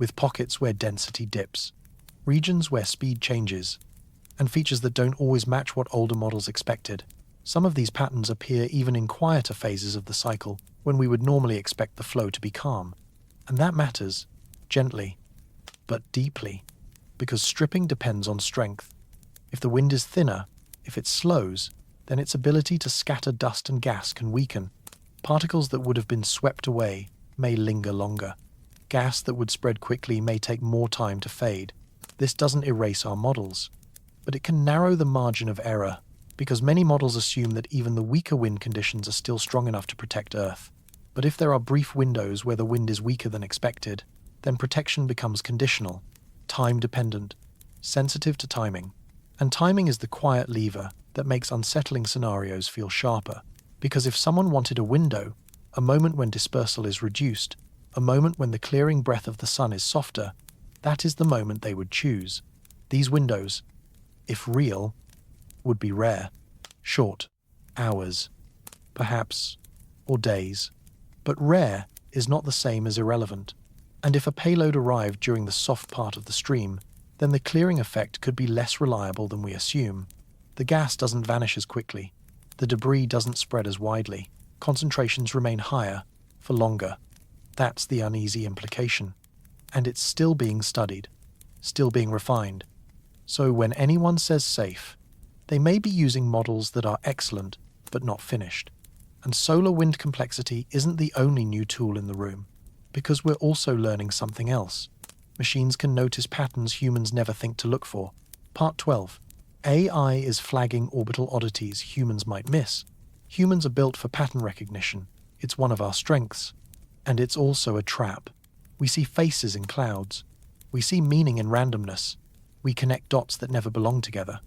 with pockets where density dips, regions where speed changes, and features that don't always match what older models expected. Some of these patterns appear even in quieter phases of the cycle, when we would normally expect the flow to be calm. And that matters, gently, but deeply, because stripping depends on strength. If the wind is thinner, if it slows, then its ability to scatter dust and gas can weaken. Particles that would have been swept away may linger longer. Gas that would spread quickly may take more time to fade. This doesn't erase our models, but it can narrow the margin of error, because many models assume that even the weaker wind conditions are still strong enough to protect Earth. But if there are brief windows where the wind is weaker than expected, then protection becomes conditional, time-dependent, sensitive to timing. And timing is the quiet lever that makes unsettling scenarios feel sharper. Because if someone wanted a window, a moment when dispersal is reduced, a moment when the clearing breath of the sun is softer, that is the moment they would choose. These windows, if real, would be rare, short, hours, perhaps, or days. But rare is not the same as irrelevant. And if a payload arrived during the soft part of the stream, then the clearing effect could be less reliable than we assume. The gas doesn't vanish as quickly. The debris doesn't spread as widely. Concentrations remain higher, for longer. That's the uneasy implication. And it's still being studied, still being refined. So when anyone says safe, they may be using models that are excellent, but not finished. And solar wind complexity isn't the only new tool in the room, because we're also learning something else. Machines can notice patterns humans never think to look for. Part 12. AI is flagging orbital oddities humans might miss. Humans are built for pattern recognition. It's one of our strengths. And it's also a trap. We see faces in clouds. We see meaning in randomness. We connect dots that never belong together.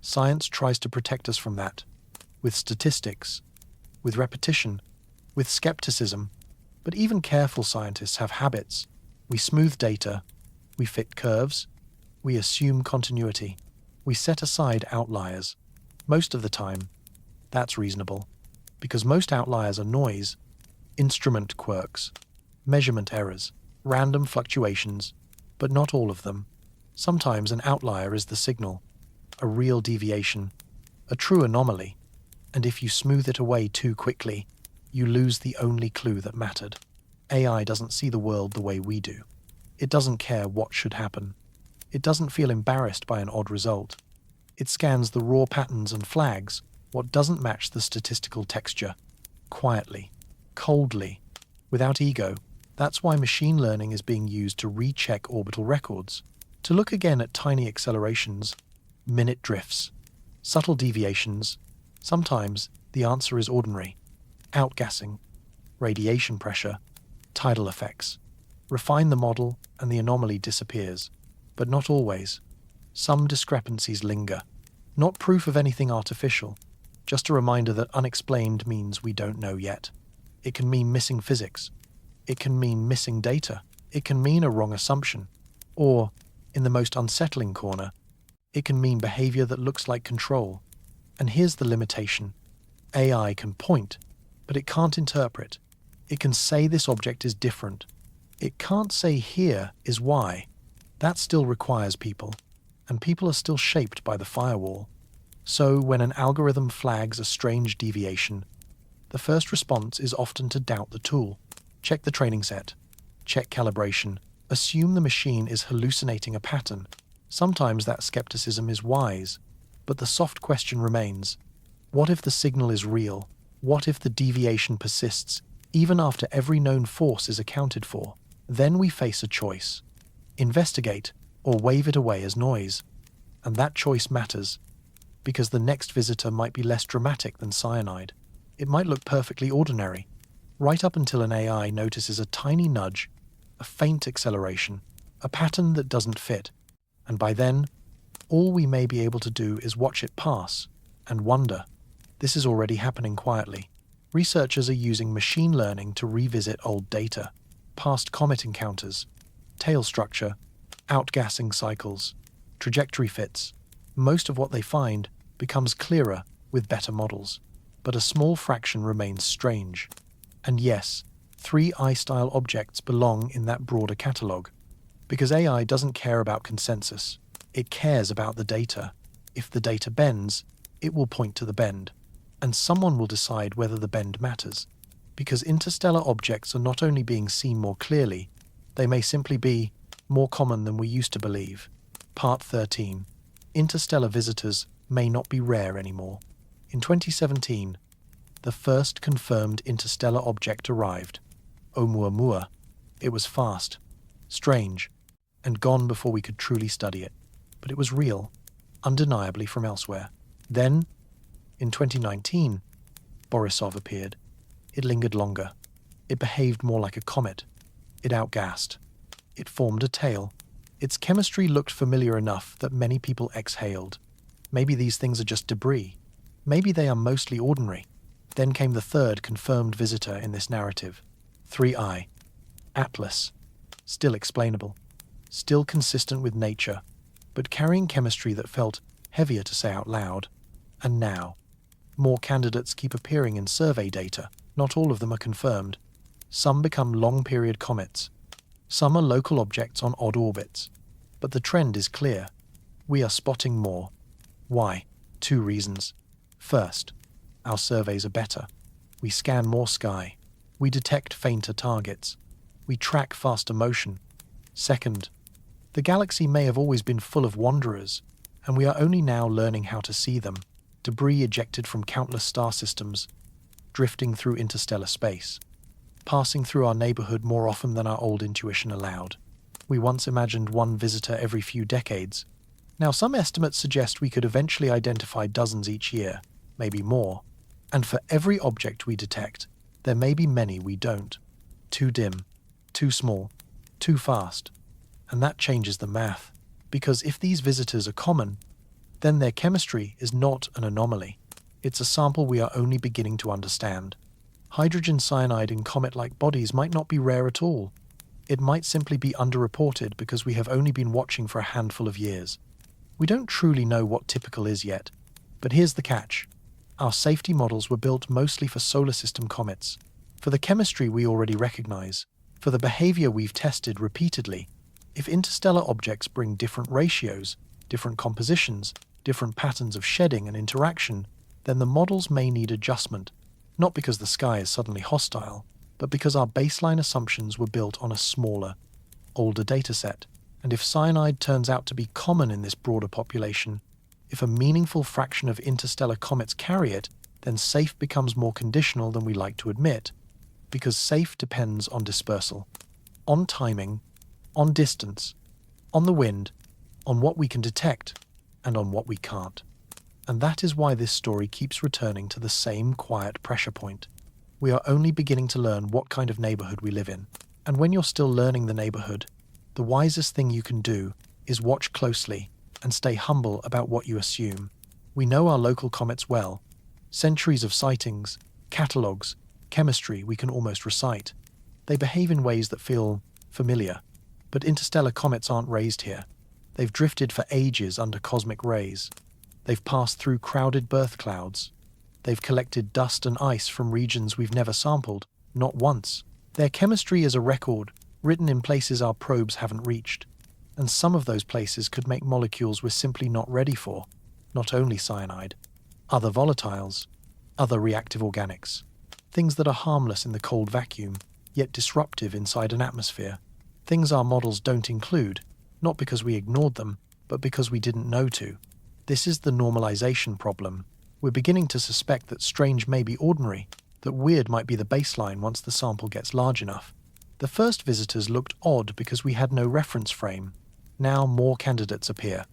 Science tries to protect us from that. With statistics, with repetition, with skepticism. But even careful scientists have habits. We smooth data. We fit curves. We assume continuity. We set aside outliers. Most of the time, that's reasonable. Because most outliers are noise, instrument quirks, measurement errors, random fluctuations, but not all of them. Sometimes an outlier is the signal, a real deviation, a true anomaly, and if you smooth it away too quickly, you lose the only clue that mattered. AI doesn't see the world the way we do. It doesn't care what should happen. It doesn't feel embarrassed by an odd result. It scans the raw patterns and flags what doesn't match the statistical texture, quietly, coldly, without ego. That's why machine learning is being used to recheck orbital records, to look again at tiny accelerations, minute drifts, subtle deviations. Sometimes the answer is ordinary: outgassing, radiation pressure, tidal effects. Refine the model and the anomaly disappears. But not always. Some discrepancies linger. Not proof of anything artificial, just a reminder that unexplained means we don't know yet. It can mean missing physics. It can mean missing data. It can mean a wrong assumption. Or, in the most unsettling corner, it can mean behavior that looks like control. And here's the limitation. AI can point, but it can't interpret. It can say this object is different. It can't say here is why. That still requires people, and people are still shaped by the firewall. So when an algorithm flags a strange deviation, the first response is often to doubt the tool. Check the training set. Check calibration. Assume the machine is hallucinating a pattern. Sometimes that skepticism is wise, but the soft question remains: what if the signal is real? What if the deviation persists, even after every known force is accounted for? Then we face a choice: investigate or wave it away as noise. And that choice matters, because the next visitor might be less dramatic than cyanide. It might look perfectly ordinary, right up until an AI notices a tiny nudge, a faint acceleration, a pattern that doesn't fit. And by then, all we may be able to do is watch it pass and wonder. This is already happening quietly. Researchers are using machine learning to revisit old data, past comet encounters, tail structure, outgassing cycles, trajectory fits. Most of what they find becomes clearer with better models. but a small fraction remains strange. And yes, 3i-style objects belong in that broader catalogue. Because AI doesn't care about consensus. It cares about the data. If the data bends, it will point to the bend. And someone will decide whether the bend matters. Because interstellar objects are not only being seen more clearly, they may simply be more common than we used to believe. Part 13. Interstellar visitors may not be rare anymore. In 2017, the first confirmed interstellar object arrived. Oumuamua. It was fast, strange, and gone before we could truly study it. But it was real, undeniably from elsewhere. Then, in 2019, Borisov appeared. It lingered longer. It behaved more like a comet. It outgassed. It formed a tail. Its chemistry looked familiar enough that many people exhaled. Maybe these things are just debris. Maybe they are mostly ordinary. Then came the third confirmed visitor in this narrative. 3i. Atlas. Still explainable. Still consistent with nature, but carrying chemistry that felt heavier to say out loud. And now, more candidates keep appearing in survey data. Not all of them are confirmed. Some become long-period comets. Some are local objects on odd orbits. But the trend is clear. We are spotting more. Why? 2 reasons. First, our surveys are better. We scan more sky. We detect fainter targets. We track faster motion. Second, the galaxy may have always been full of wanderers, and we are only now learning how to see them. Debris ejected from countless star systems, drifting through interstellar space, passing through our neighborhood more often than our old intuition allowed. We once imagined one visitor every few decades. Now some estimates suggest we could eventually identify dozens each year, maybe more. And for every object we detect, there may be many we don't. Too dim, too small, too fast. And that changes the math, because if these visitors are common, then their chemistry is not an anomaly. It's a sample we are only beginning to understand. Hydrogen cyanide in comet-like bodies might not be rare at all. It might simply be underreported because we have only been watching for a handful of years. We don't truly know what typical is yet. But here's the catch. Our safety models were built mostly for solar system comets, for the chemistry we already recognize, for the behavior we've tested repeatedly. If interstellar objects bring different ratios, different compositions, different patterns of shedding and interaction, then the models may need adjustment, not because the sky is suddenly hostile, but because our baseline assumptions were built on a smaller, older dataset. And if cyanide turns out to be common in this broader population, if a meaningful fraction of interstellar comets carry it, then safe becomes more conditional than we like to admit, because safe depends on dispersal, on timing, on distance, on the wind, on what we can detect, and on what we can't. And that is why this story keeps returning to the same quiet pressure point. We are only beginning to learn what kind of neighborhood we live in. And when you're still learning the neighborhood, the wisest thing you can do is watch closely and stay humble about what you assume. We know our local comets well. Centuries of sightings, catalogues, chemistry we can almost recite. They behave in ways that feel familiar. But interstellar comets aren't raised here. They've drifted for ages under cosmic rays. They've passed through crowded birth clouds. They've collected dust and ice from regions we've never sampled, not once. Their chemistry is a record, written in places our probes haven't reached. And some of those places could make molecules we're simply not ready for, not only cyanide, other volatiles, other reactive organics, things that are harmless in the cold vacuum, yet disruptive inside an atmosphere, things our models don't include, not because we ignored them, but because we didn't know to. This is the normalization problem. We're beginning to suspect that strange may be ordinary, that weird might be the baseline once the sample gets large enough. The first visitors looked odd because we had no reference frame. Now more candidates appear.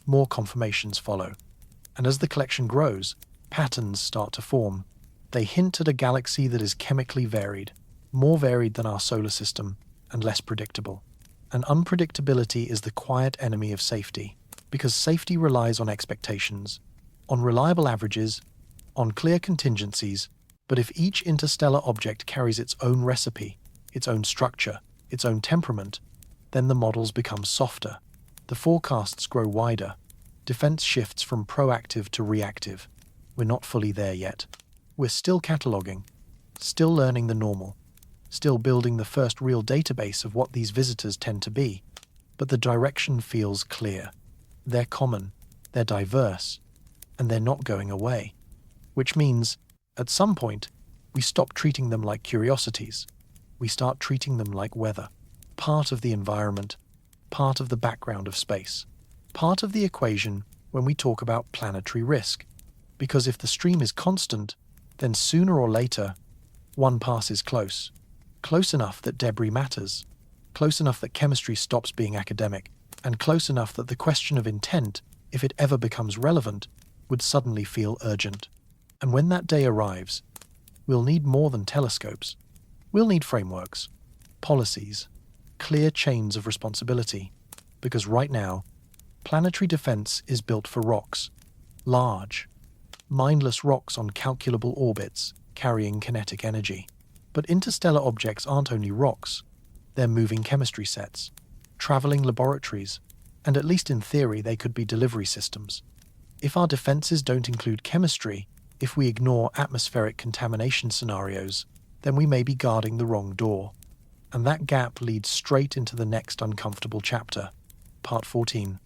More confirmations follow. And as the collection grows, patterns start to form. They hint at a galaxy that is chemically varied, more varied than our solar system, and less predictable. And unpredictability is the quiet enemy of safety, because safety relies on expectations, on reliable averages, on clear contingencies. But if each interstellar object carries its own recipe, its own structure, its own temperament, then the models become softer. The forecasts grow wider. Defense shifts from proactive to reactive. We're not fully there yet. We're still cataloging, still learning the normal, still building the first real database of what these visitors tend to be. But the direction feels clear. They're common, they're diverse, and they're not going away. Which means, at some point, we stop treating them like curiosities. We start treating them like weather, part of the environment, part of the background of space, part of the equation when we talk about planetary risk. Because if the stream is constant, then sooner or later, one passes close enough that debris matters, close enough that chemistry stops being academic, and close enough that the question of intent, if it ever becomes relevant, would suddenly feel urgent. And when that day arrives, we'll need more than telescopes. We'll need frameworks, policies, clear chains of responsibility, because right now, planetary defense is built for rocks, large, mindless rocks on calculable orbits carrying kinetic energy. But interstellar objects aren't only rocks, they're moving chemistry sets, traveling laboratories, and at least in theory they could be delivery systems. If our defenses don't include chemistry, if we ignore atmospheric contamination scenarios, then we may be guarding the wrong door. And that gap leads straight into the next uncomfortable chapter, Part 14.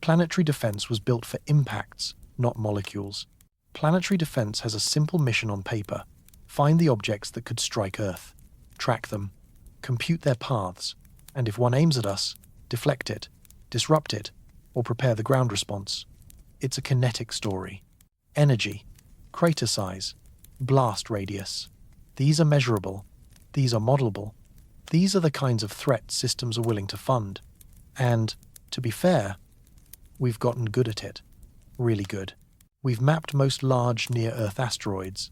Planetary defense was built for impacts, not molecules. Planetary defense has a simple mission on paper: find the objects that could strike Earth, track them, compute their paths, and if one aims at us, deflect it, disrupt it, or prepare the ground response. It's a kinetic story. Energy, crater size, blast radius. These are measurable. These are modelable. These are the kinds of threats systems are willing to fund. And, to be fair, we've gotten good at it. Really good. We've mapped most large near-Earth asteroids.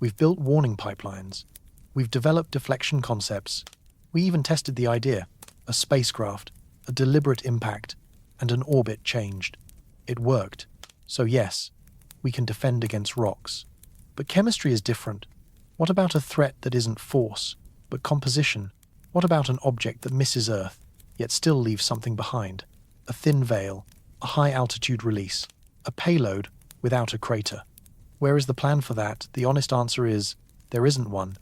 We've built warning pipelines. We've developed deflection concepts. We even tested the idea: a spacecraft, a deliberate impact, and an orbit changed. It worked. So yes, we can defend against rocks. But chemistry is different. What about a threat that isn't force, but composition? What about an object that misses Earth, yet still leaves something behind? A thin veil, a high-altitude release, a payload without a crater. Where is the plan for that? The honest answer is, there isn't one.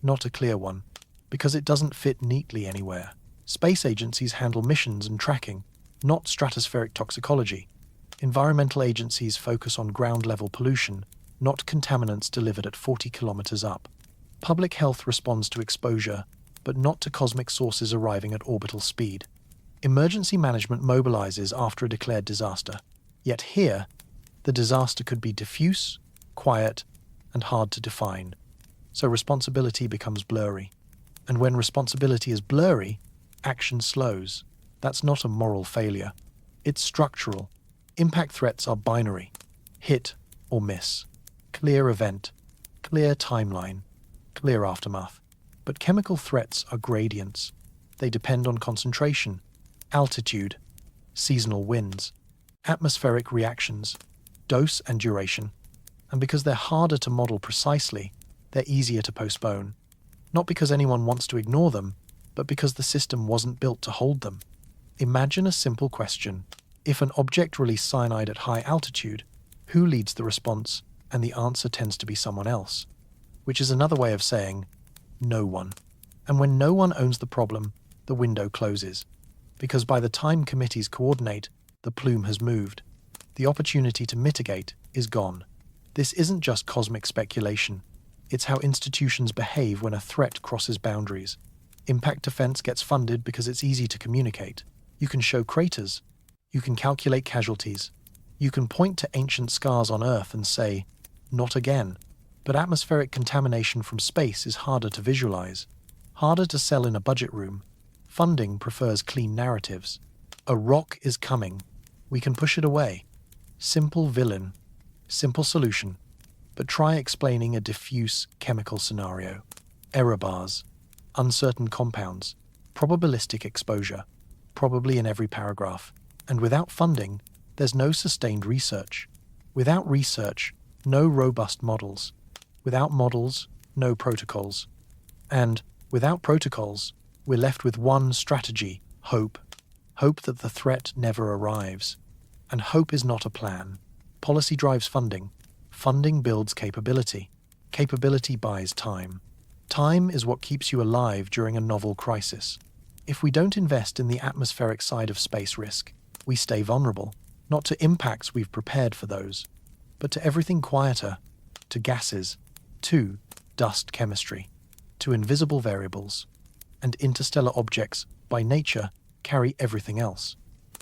Not a clear one. Because it doesn't fit neatly anywhere. Space agencies handle missions and tracking, not stratospheric toxicology. Environmental agencies focus on ground-level pollution, not contaminants delivered at 40 kilometers up. Public health responds to exposure, but not to cosmic sources arriving at orbital speed. Emergency management mobilizes after a declared disaster. Yet here, the disaster could be diffuse, quiet, and hard to define. So responsibility becomes blurry. And when responsibility is blurry, action slows. That's not a moral failure. It's structural. Impact threats are binary. Hit or miss. Clear event. Clear timeline. Clear aftermath. But chemical threats are gradients. They depend on concentration, altitude, seasonal winds, atmospheric reactions, dose and duration. And because they're harder to model precisely, they're easier to postpone. Not because anyone wants to ignore them, but because the system wasn't built to hold them. Imagine a simple question. If an object released cyanide at high altitude, who leads the response? And the answer tends to be someone else. Which is another way of saying, no one. And when no one owns the problem, the window closes. Because by the time committees coordinate, the plume has moved. The opportunity to mitigate is gone. This isn't just cosmic speculation. It's how institutions behave when a threat crosses boundaries. Impact defense gets funded because it's easy to communicate. You can show craters. You can calculate casualties. You can point to ancient scars on Earth and say, not again. But atmospheric contamination from space is harder to visualize, harder to sell in a budget room. Funding prefers clean narratives. A rock is coming. We can push it away. Simple villain. Simple solution. But try explaining a diffuse chemical scenario. Error bars. Uncertain compounds. Probabilistic exposure. Probably in every paragraph. And without funding, there's no sustained research. Without research, no robust models. Without models, no protocols. And without protocols, we're left with one strategy: hope. Hope that the threat never arrives. And hope is not a plan. Policy drives funding. Funding builds capability. Capability buys time. Time is what keeps you alive during a novel crisis. If we don't invest in the atmospheric side of space risk, we stay vulnerable, not to impacts we've prepared for those, but to everything quieter, to gases, to dust chemistry, to invisible variables. And interstellar objects, by nature, carry everything else.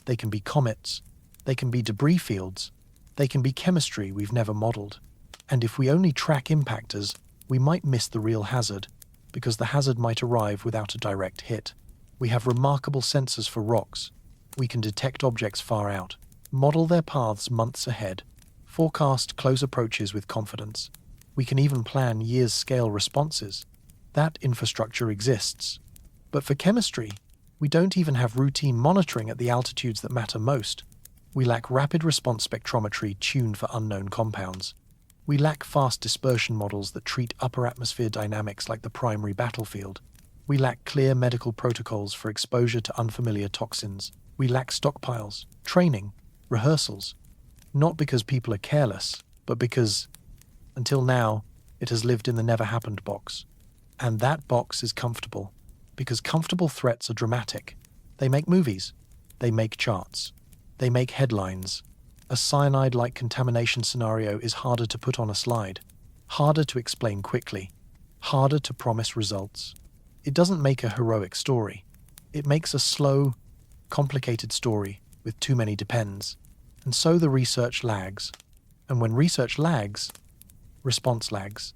They can be comets, they can be debris fields, they can be chemistry we've never modeled. And if we only track impactors, we might miss the real hazard, because the hazard might arrive without a direct hit. We have remarkable sensors for rocks. We can detect objects far out, model their paths months ahead, forecast close approaches with confidence. We can even plan years-scale responses. That infrastructure exists. But for chemistry, we don't even have routine monitoring at the altitudes that matter most. We lack rapid response spectrometry tuned for unknown compounds. We lack fast dispersion models that treat upper atmosphere dynamics like the primary battlefield. We lack clear medical protocols for exposure to unfamiliar toxins. We lack stockpiles, training, rehearsals. Not because people are careless, but because, until now, it has lived in the never-happened box. And that box is comfortable, because comfortable threats are dramatic. They make movies. They make charts. They make headlines. A cyanide-like contamination scenario is harder to put on a slide, harder to explain quickly, harder to promise results. It doesn't make a heroic story. It makes a slow, complicated story with too many depends. And so the research lags. And when research lags, response lags.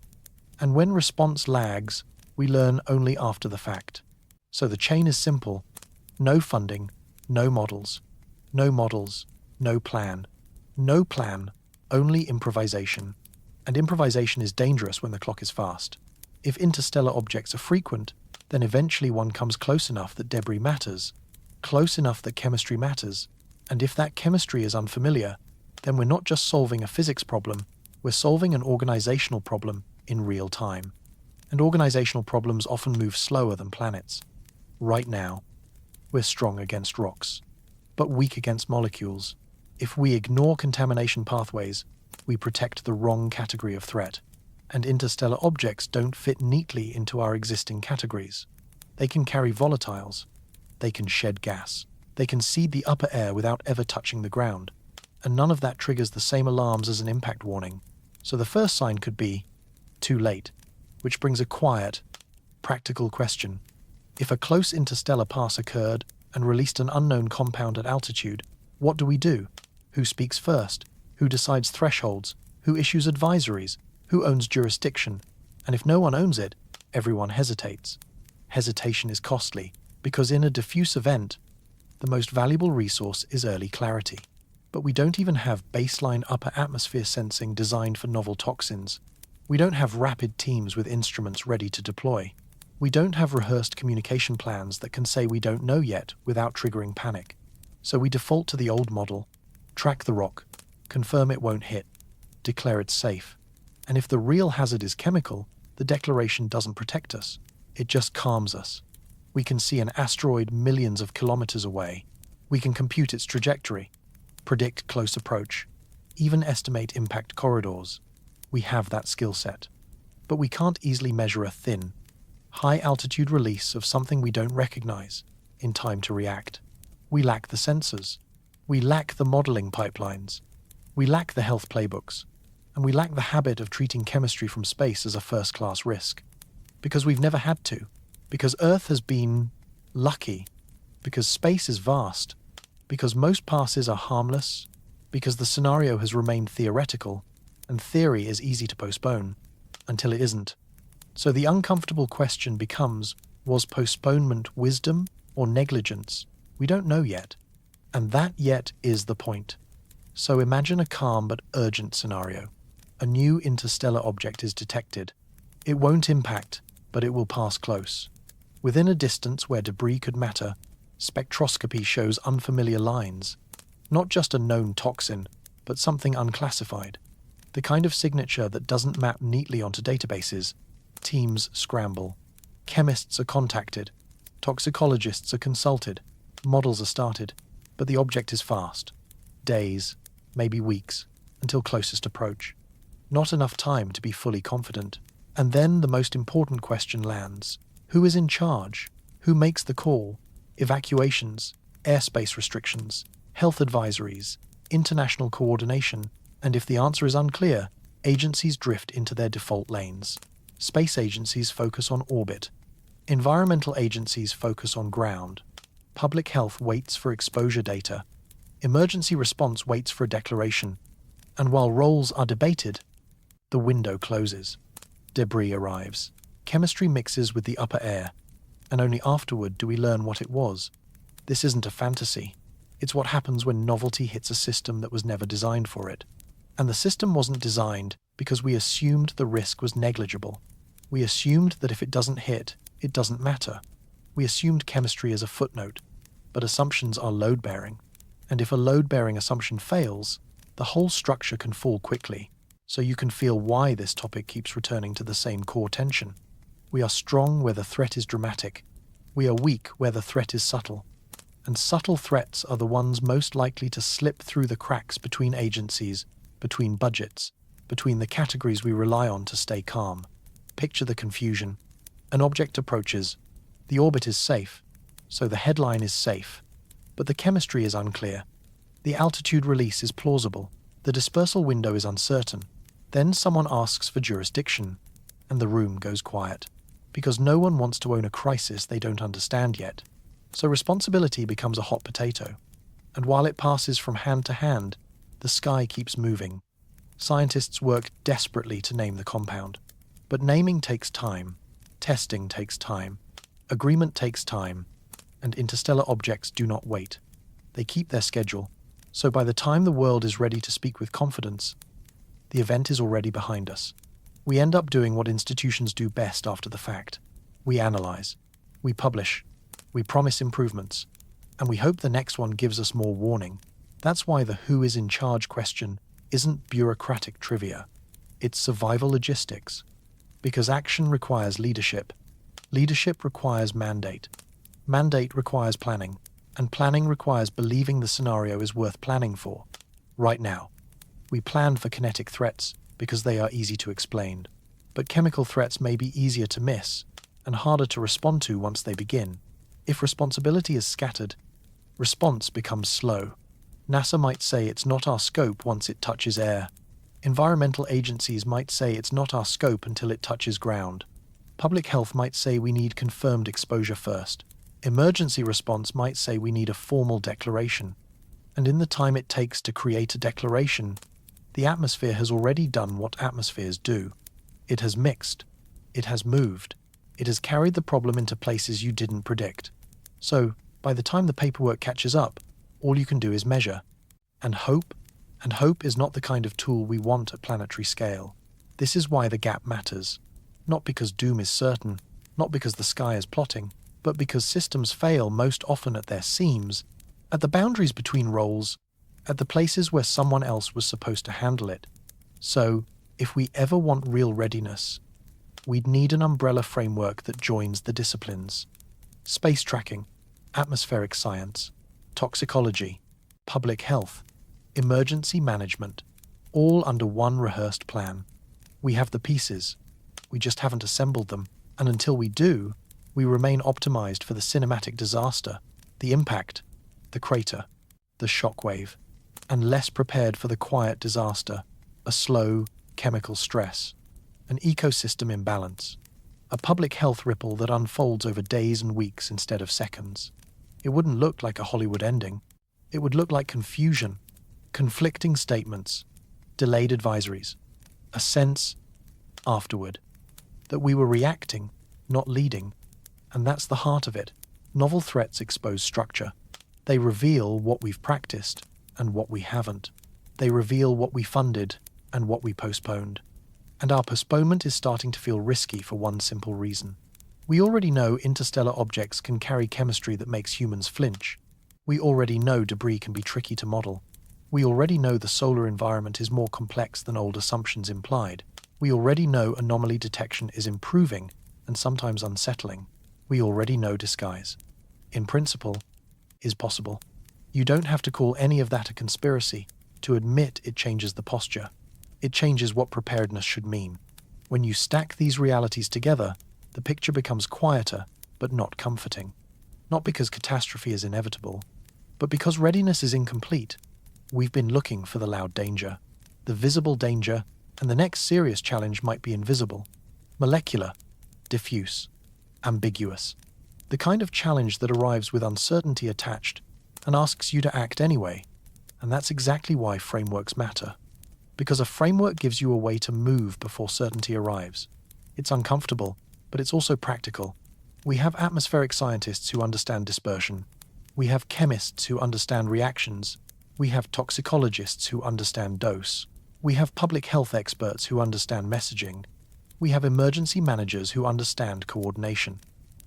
And when response lags, we learn only after the fact. So the chain is simple. No funding, no models. No models, no plan. No plan, only improvisation. And improvisation is dangerous when the clock is fast. If interstellar objects are frequent, then eventually one comes close enough that debris matters, close enough that chemistry matters. And if that chemistry is unfamiliar, then we're not just solving a physics problem, we're solving an organizational problem in real time. And organizational problems often move slower than planets. Right now, we're strong against rocks, but weak against molecules. If we ignore contamination pathways, we protect the wrong category of threat. And interstellar objects don't fit neatly into our existing categories. They can carry volatiles. They can shed gas. They can seed the upper air without ever touching the ground. And none of that triggers the same alarms as an impact warning. So the first sign could be too late, which brings a quiet, practical question. If a close interstellar pass occurred and released an unknown compound at altitude, what do we do? Who speaks first? Who decides thresholds? Who issues advisories? Who owns jurisdiction? And if no one owns it, everyone hesitates. Hesitation is costly, because in a diffuse event, the most valuable resource is early clarity. But we don't even have baseline upper atmosphere sensing designed for novel toxins. We don't have rapid teams with instruments ready to deploy. We don't have rehearsed communication plans that can say we don't know yet without triggering panic. So we default to the old model. Track the rock, confirm it won't hit, declare it safe. And if the real hazard is chemical, the declaration doesn't protect us. It just calms us. We can see an asteroid millions of kilometers away. We can compute its trajectory, predict close approach, even estimate impact corridors. We have that skill set. But we can't easily measure a thin, high-altitude release of something we don't recognize in time to react. We lack the sensors. We lack the modeling pipelines. We lack the health playbooks. And we lack the habit of treating chemistry from space as a first-class risk. Because we've never had to. Because Earth has been lucky. Because space is vast. Because most passes are harmless. Because the scenario has remained theoretical. And theory is easy to postpone. Until it isn't. So the uncomfortable question becomes, was postponement wisdom or negligence? We don't know yet. And that yet is the point. So imagine a calm but urgent scenario. A new interstellar object is detected. It won't impact, but it will pass close. Within a distance where debris could matter, spectroscopy shows unfamiliar lines. Not just a known toxin, but something unclassified. The kind of signature that doesn't map neatly onto databases. Teams scramble. Chemists are contacted. Toxicologists are consulted. Models are started. But the object is fast. Days, maybe weeks, until closest approach. Not enough time to be fully confident. And then the most important question lands. Who is in charge? Who makes the call? Evacuations, airspace restrictions, health advisories, international coordination, and if the answer is unclear, agencies drift into their default lanes. Space agencies focus on orbit. Environmental agencies focus on ground. Public health waits for exposure data. Emergency response waits for a declaration. And while roles are debated, the window closes. Debris arrives. Chemistry mixes with the upper air. And only afterward do we learn what it was. This isn't a fantasy. It's what happens when novelty hits a system that was never designed for it. And the system wasn't designed because we assumed the risk was negligible. We assumed that if it doesn't hit, it doesn't matter. We assumed chemistry as a footnote. But assumptions are load-bearing. And if a load-bearing assumption fails, the whole structure can fall quickly. So you can feel why this topic keeps returning to the same core tension. We are strong where the threat is dramatic. We are weak where the threat is subtle. And subtle threats are the ones most likely to slip through the cracks between agencies, between budgets, between the categories we rely on to stay calm. Picture the confusion. An object approaches. The orbit is safe, so the headline is safe. But the chemistry is unclear. The altitude release is plausible. The dispersal window is uncertain. Then someone asks for jurisdiction, and the room goes quiet. Because no one wants to own a crisis they don't understand yet. So responsibility becomes a hot potato. And while it passes from hand to hand, the sky keeps moving. Scientists work desperately to name the compound. But naming takes time. Testing takes time. Agreement takes time. And interstellar objects do not wait. They keep their schedule. So by the time the world is ready to speak with confidence, the event is already behind us. We end up doing what institutions do best after the fact. We analyze. We publish. We promise improvements. And we hope the next one gives us more warning. That's why the who is in charge question isn't bureaucratic trivia. It's survival logistics. Because action requires leadership. Leadership requires mandate. Mandate requires planning. And planning requires believing the scenario is worth planning for. Right now. We planned for kinetic threats because they are easy to explain. But chemical threats may be easier to miss and harder to respond to once they begin. If responsibility is scattered, response becomes slow. NASA might say it's not our scope once it touches air. Environmental agencies might say it's not our scope until it touches ground. Public health might say we need confirmed exposure first. Emergency response might say we need a formal declaration. And in the time it takes to create a declaration, the atmosphere has already done what atmospheres do. It has mixed. It has moved. It has carried the problem into places you didn't predict. So, by the time the paperwork catches up, all you can do is measure. And hope is not the kind of tool we want at planetary scale. This is why the gap matters. Not because doom is certain, not because the sky is plotting, but because systems fail most often at their seams, at the boundaries between roles, at the places where someone else was supposed to handle it. So, if we ever want real readiness, we'd need an umbrella framework that joins the disciplines. Space tracking, atmospheric science, toxicology, public health, emergency management, all under one rehearsed plan. We have the pieces. We just haven't assembled them. And until we do, we remain optimized for the cinematic disaster, the impact, the crater, the shockwave, and less prepared for the quiet disaster, a slow, chemical stress, an ecosystem imbalance, a public health ripple that unfolds over days and weeks instead of seconds. It wouldn't look like a Hollywood ending. It would look like confusion, conflicting statements, delayed advisories, a sense, afterward, that we were reacting, not leading. And that's the heart of it. Novel threats expose structure. They reveal what we've practiced and what we haven't. They reveal what we funded and what we postponed. And our postponement is starting to feel risky for one simple reason. We already know interstellar objects can carry chemistry that makes humans flinch. We already know debris can be tricky to model. We already know the solar environment is more complex than old assumptions implied. We already know anomaly detection is improving and sometimes unsettling. We already know disguise, in principle, is possible. You don't have to call any of that a conspiracy to admit it changes the posture. It changes what preparedness should mean. When you stack these realities together, the picture becomes quieter, but not comforting. Not because catastrophe is inevitable, but because readiness is incomplete. We've been looking for the loud danger, the visible danger, and the next serious challenge might be invisible, molecular, diffuse, ambiguous. The kind of challenge that arrives with uncertainty attached and asks you to act anyway. And that's exactly why frameworks matter. Because a framework gives you a way to move before certainty arrives. It's uncomfortable, but it's also practical. We have atmospheric scientists who understand dispersion. We have chemists who understand reactions. We have toxicologists who understand dose. We have public health experts who understand messaging. We have emergency managers who understand coordination.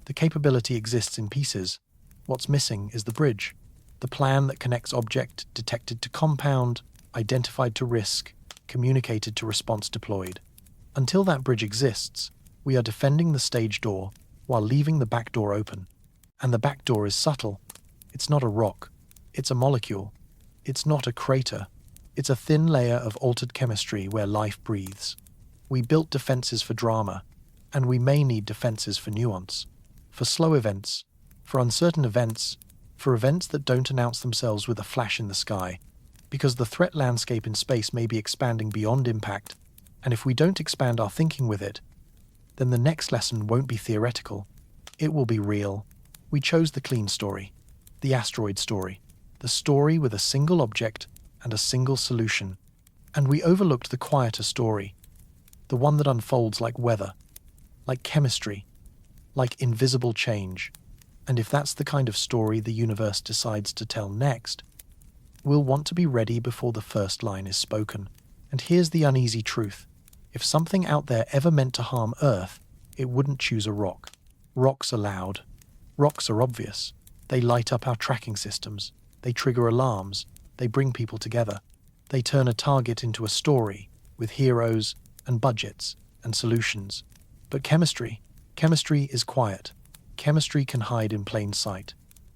The capability exists in pieces. What's missing is the bridge. The plan that connects object detected to compound, identified to risk, communicated to response deployed. Until that bridge exists, we are defending the stage door while leaving the back door open. And the back door is subtle. It's not a rock. It's a molecule. It's not a crater. It's a thin layer of altered chemistry where life breathes. We built defenses for drama, and we may need defenses for nuance, for slow events, for uncertain events, for events that don't announce themselves with a flash in the sky, because the threat landscape in space may be expanding beyond impact, and if we don't expand our thinking with it, then the next lesson won't be theoretical. It will be real. We chose the clean story, the asteroid story, the story with a single object and a single solution, and we overlooked the quieter story, the one that unfolds like weather, like chemistry, like invisible change. And if that's the kind of story the universe decides to tell next, we'll want to be ready before the first line is spoken. And here's the uneasy truth. If something out there ever meant to harm Earth, it wouldn't choose a rock. Rocks are loud. Rocks are obvious. They light up our tracking systems. They trigger alarms. They bring people together. They turn a target into a story, with heroes and budgets and solutions. But chemistry is quiet. Chemistry can hide in plain sight.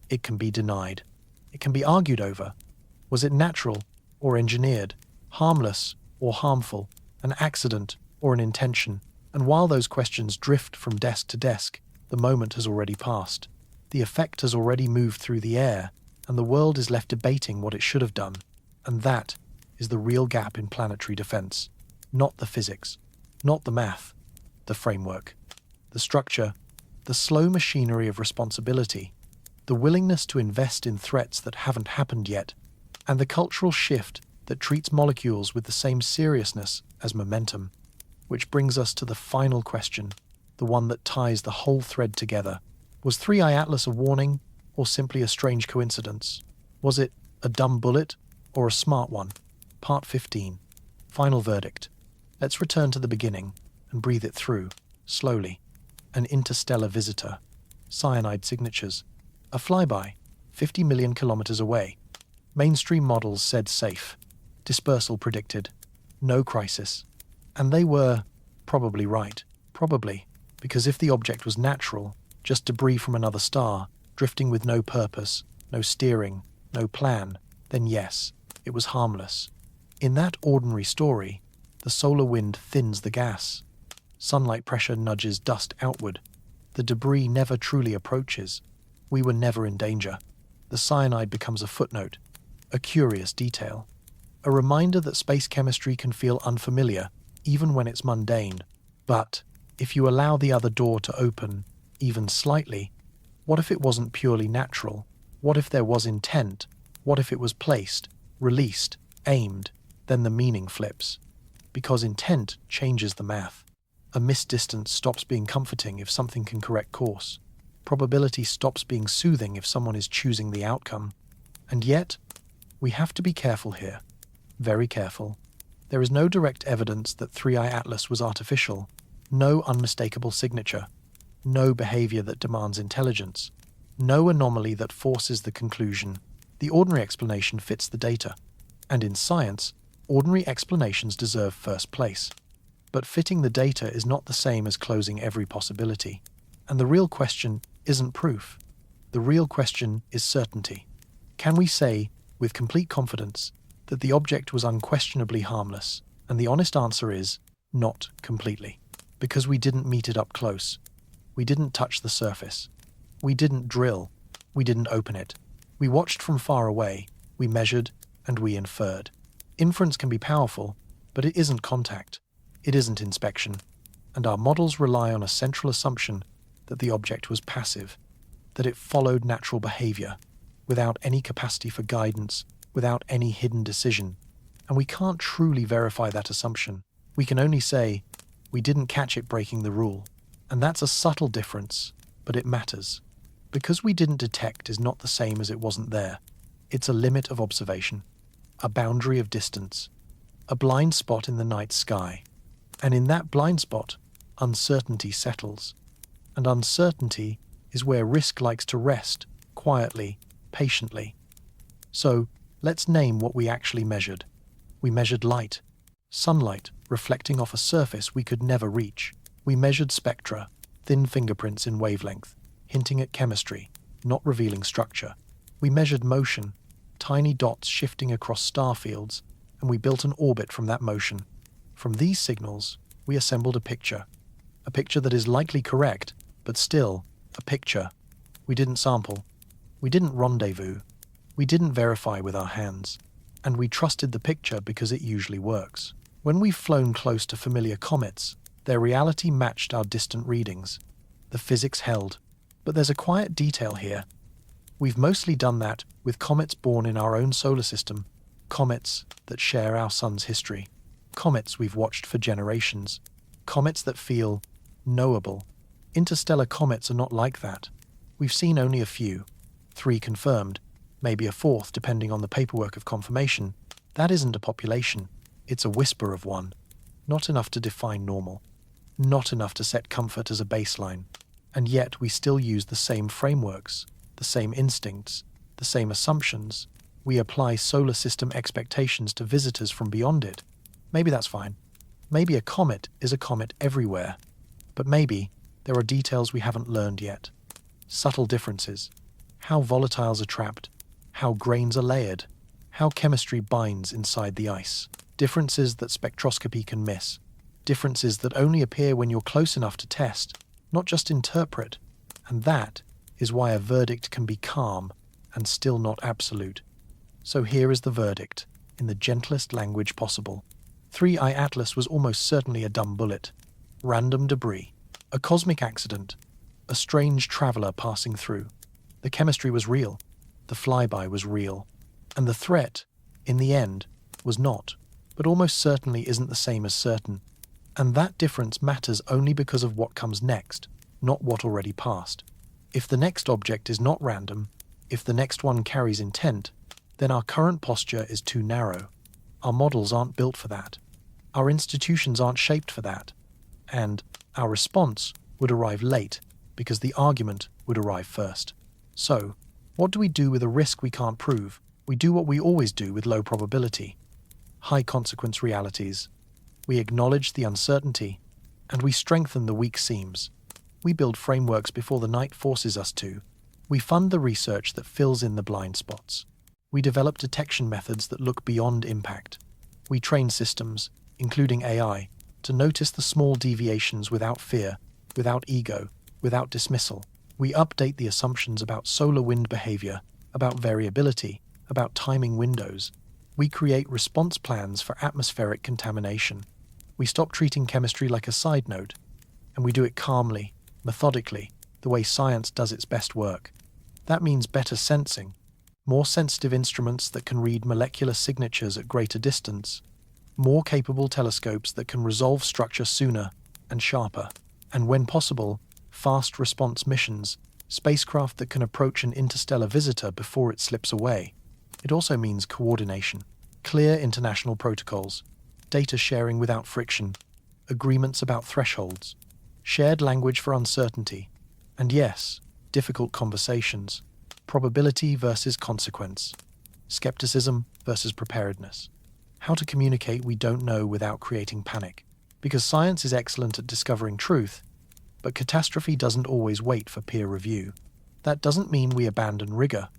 It can be denied. It can be argued over. Was it natural or engineered? Harmless or harmful? An accident or an intention? And while those questions drift from desk to desk, the moment has already passed. The effect has already moved through the air, and the world is left debating what it should have done. And that is the real gap in planetary defense. Not the physics, not the math, the framework, the structure, the slow machinery of responsibility, the willingness to invest in threats that haven't happened yet, and the cultural shift that treats molecules with the same seriousness as momentum. Which brings us to the final question, the one that ties the whole thread together. Was 3I Atlas a warning, or simply a strange coincidence? Was it a dumb bullet, or a smart one? Part 15. Final verdict. Let's return to the beginning and breathe it through, slowly. An interstellar visitor. Cyanide signatures. A flyby, 50 million kilometers away. Mainstream models said safe. Dispersal predicted. No crisis. And they were probably right. Probably. Because if the object was natural, just debris from another star, drifting with no purpose, no steering, no plan, then yes, it was harmless. In that ordinary story, the solar wind thins the gas. Sunlight pressure nudges dust outward. The debris never truly approaches. We were never in danger. The cyanide becomes a footnote, a curious detail, a reminder that space chemistry can feel unfamiliar, even when it's mundane. But if you allow the other door to open, even slightly, what if it wasn't purely natural? What if there was intent? What if it was placed, released, aimed? Then the meaning flips. Because intent changes the math. A missed distance stops being comforting if something can correct course. Probability stops being soothing if someone is choosing the outcome. And yet, we have to be careful here. Very careful. There is no direct evidence that 3I Atlas was artificial. No unmistakable signature. No behavior that demands intelligence. No anomaly that forces the conclusion. The ordinary explanation fits the data. And in science, ordinary explanations deserve first place. But fitting the data is not the same as closing every possibility. And the real question isn't proof. The real question is certainty. Can we say, with complete confidence, that the object was unquestionably harmless? And the honest answer is not completely. Because we didn't meet it up close. We didn't touch the surface. We didn't drill. We didn't open it. We watched from far away. We measured and we inferred. Inference can be powerful, but it isn't contact. It isn't inspection. And our models rely on a central assumption that the object was passive, that it followed natural behavior, without any capacity for guidance, without any hidden decision. And we can't truly verify that assumption. We can only say, we didn't catch it breaking the rule. And that's a subtle difference, but it matters. Because we didn't detect is not the same as it wasn't there. It's a limit of observation, a boundary of distance, a blind spot in the night sky. And in that blind spot, uncertainty settles. And uncertainty is where risk likes to rest, quietly, patiently. So, let's name what we actually measured. We measured light, sunlight reflecting off a surface we could never reach. We measured spectra, thin fingerprints in wavelength, hinting at chemistry, not revealing structure. We measured motion, tiny dots shifting across star fields, and we built an orbit from that motion. From these signals, we assembled a picture that is likely correct, but still, a picture. We didn't sample. We didn't rendezvous. We didn't verify with our hands. And we trusted the picture because it usually works. When we've flown close to familiar comets, their reality matched our distant readings. The physics held. But there's a quiet detail here. We've mostly done that with comets born in our own solar system, comets that share our sun's history, comets we've watched for generations, comets that feel knowable. Interstellar comets are not like that. We've seen only a few, 3 confirmed, maybe a 4th depending on the paperwork of confirmation. That isn't a population, it's a whisper of one. Not enough to define normal, not enough to set comfort as a baseline. And yet we still use the same frameworks, the same instincts, the same assumptions. We apply solar system expectations to visitors from beyond it. Maybe that's fine. Maybe a comet is a comet everywhere. But maybe there are details we haven't learned yet. Subtle differences. How volatiles are trapped. How grains are layered. How chemistry binds inside the ice. Differences that spectroscopy can miss. Differences that only appear when you're close enough to test, not just interpret. And that is why a verdict can be calm and still not absolute. So here is the verdict, in the gentlest language possible. 3I Atlas was almost certainly a dumb bullet. Random debris. A cosmic accident. A strange traveler passing through. The chemistry was real. The flyby was real. And the threat, in the end, was not, but almost certainly isn't the same as certain. And that difference matters only because of what comes next, not what already passed. If the next object is not random, if the next one carries intent, then our current posture is too narrow. Our models aren't built for that. Our institutions aren't shaped for that. And our response would arrive late because the argument would arrive first. So, what do we do with a risk we can't prove? We do what we always do with low probability. High consequence realities. We acknowledge the uncertainty, and we strengthen the weak seams. We build frameworks before the night forces us to. We fund the research that fills in the blind spots. We develop detection methods that look beyond impact. We train systems, including AI, to notice the small deviations without fear, without ego, without dismissal. We update the assumptions about solar wind behavior, about variability, about timing windows. We create response plans for atmospheric contamination. We stop treating chemistry like a side note, and we do it calmly, methodically, the way science does its best work. That means better sensing, more sensitive instruments that can read molecular signatures at greater distance, more capable telescopes that can resolve structure sooner and sharper, and when possible, fast response missions, spacecraft that can approach an interstellar visitor before it slips away. It also means coordination, clear international protocols, data sharing without friction, agreements about thresholds, shared language for uncertainty, and yes, difficult conversations, probability versus consequence, skepticism versus preparedness. How to communicate we don't know without creating panic, because science is excellent at discovering truth, but catastrophe doesn't always wait for peer review. That doesn't mean we abandon rigor.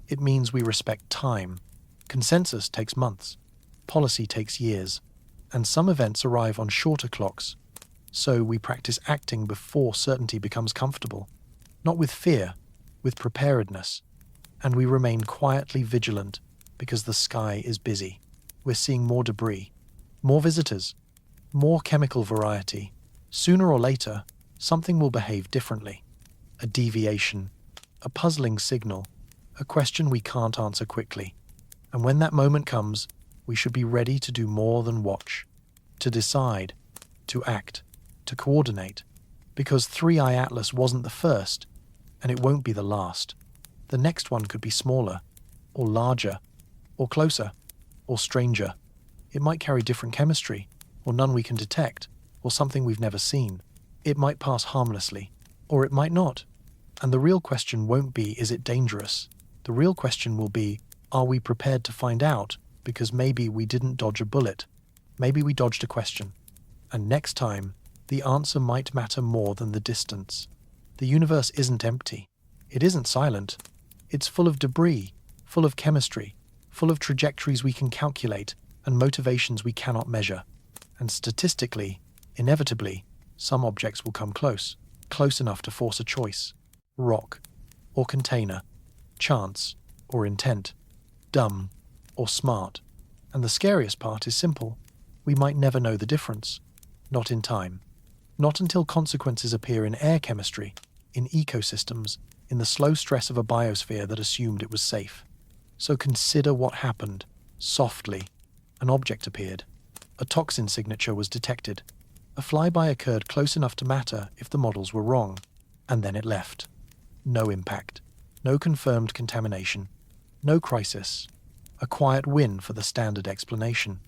It means we respect time. Consensus takes months. Policy takes years. And some events arrive on shorter clocks, so we practice acting before certainty becomes comfortable. Not with fear, with preparedness. And we remain quietly vigilant because the sky is busy. We're seeing more debris, more visitors, more chemical variety. Sooner or later, something will behave differently. A deviation, a puzzling signal, a question we can't answer quickly. And when that moment comes, we should be ready to do more than watch, to decide, to act, to coordinate. Because 3i Atlas wasn't the first, and it won't be the last. The next one could be smaller, or larger, or closer, or stranger. It might carry different chemistry, or none we can detect, or something we've never seen. It might pass harmlessly, or it might not. And the real question won't be, is it dangerous? The real question will be, are we prepared to find out? Because maybe we didn't dodge a bullet. Maybe we dodged a question. And next time, the answer might matter more than the distance. The universe isn't empty. It isn't silent. It's full of debris, full of chemistry, full of trajectories we can calculate and motivations we cannot measure. And statistically, inevitably, some objects will come close enough to force a choice. Rock or container, chance or intent, dumb or smart. And the scariest part is simple. We might never know the difference. Not in time. Not until consequences appear in air chemistry, in ecosystems, in the slow stress of a biosphere that assumed it was safe. So consider what happened. Softly, an object appeared. A toxin signature was detected. A flyby occurred close enough to matter if the models were wrong. And then it left. No impact. No confirmed contamination. No crisis. A quiet win for the standard explanation.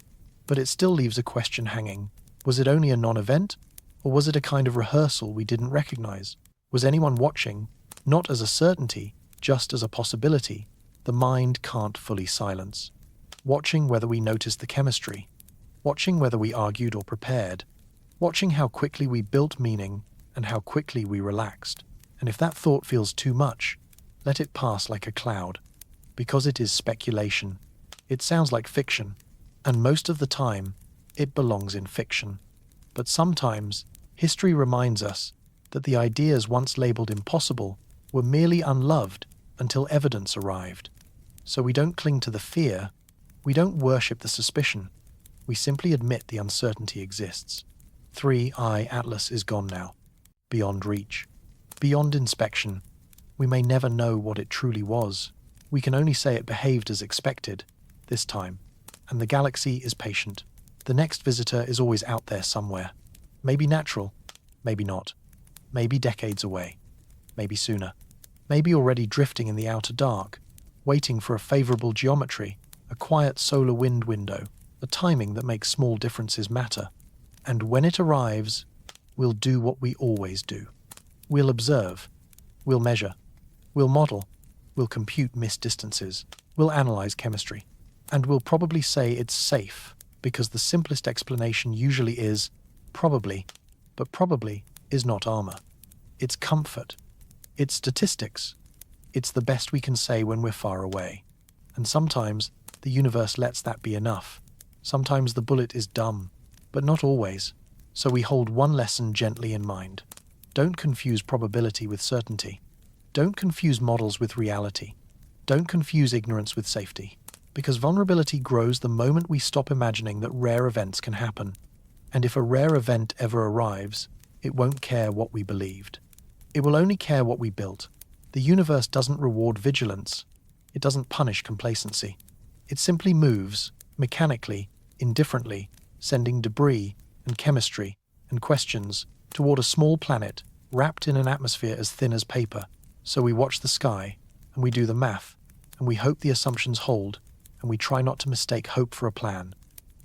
But it still leaves a question hanging. Was it only a non-event? Or was it a kind of rehearsal we didn't recognize? Was anyone watching? Not as a certainty, just as a possibility. The mind can't fully silence. Watching whether we noticed the chemistry. Watching whether we argued or prepared. Watching how quickly we built meaning and how quickly we relaxed. And if that thought feels too much, let it pass like a cloud. Because it is speculation. It sounds like fiction. And most of the time, it belongs in fiction. But sometimes, history reminds us that the ideas once labeled impossible were merely unloved until evidence arrived. So we don't cling to the fear, we don't worship the suspicion, we simply admit the uncertainty exists. 3i Atlas is gone now, beyond reach, beyond inspection. We may never know what it truly was. We can only say it behaved as expected, this time, and the galaxy is patient. The next visitor is always out there somewhere. Maybe natural, maybe not. Maybe decades away, maybe sooner. Maybe already drifting in the outer dark, waiting for a favorable geometry, a quiet solar wind window, a timing that makes small differences matter. And when it arrives, we'll do what we always do. We'll observe, we'll measure, we'll model, we'll compute missed distances, we'll analyze chemistry, and we'll probably say it's safe, because the simplest explanation usually is probably, but probably is not armor. It's comfort. It's statistics. It's the best we can say when we're far away. And sometimes the universe lets that be enough. Sometimes the bullet is dumb, but not always. So we hold one lesson gently in mind. Don't confuse probability with certainty. Don't confuse models with reality. Don't confuse ignorance with safety. Because vulnerability grows the moment we stop imagining that rare events can happen. And if a rare event ever arrives, it won't care what we believed. It will only care what we built. The universe doesn't reward vigilance. It doesn't punish complacency. It simply moves, mechanically, indifferently, sending debris and chemistry and questions toward a small planet wrapped in an atmosphere as thin as paper. So we watch the sky, and we do the math, and we hope the assumptions hold, and we try not to mistake hope for a plan.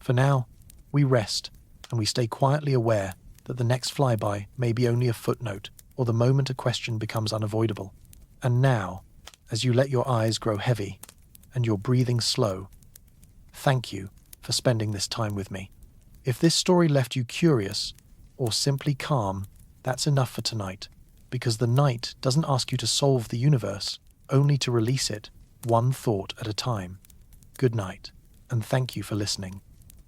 For now, we rest, and we stay quietly aware that the next flyby may be only a footnote, or the moment a question becomes unavoidable. And now, as you let your eyes grow heavy, and your breathing slow, thank you for spending this time with me. If this story left you curious, or simply calm, that's enough for tonight, because the night doesn't ask you to solve the universe, only to release it, one thought at a time. Good night, and thank you for listening.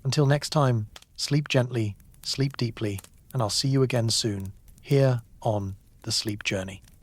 Until next time, Sleep gently, sleep deeply, and I'll see you again soon, here on The Sleep Journey.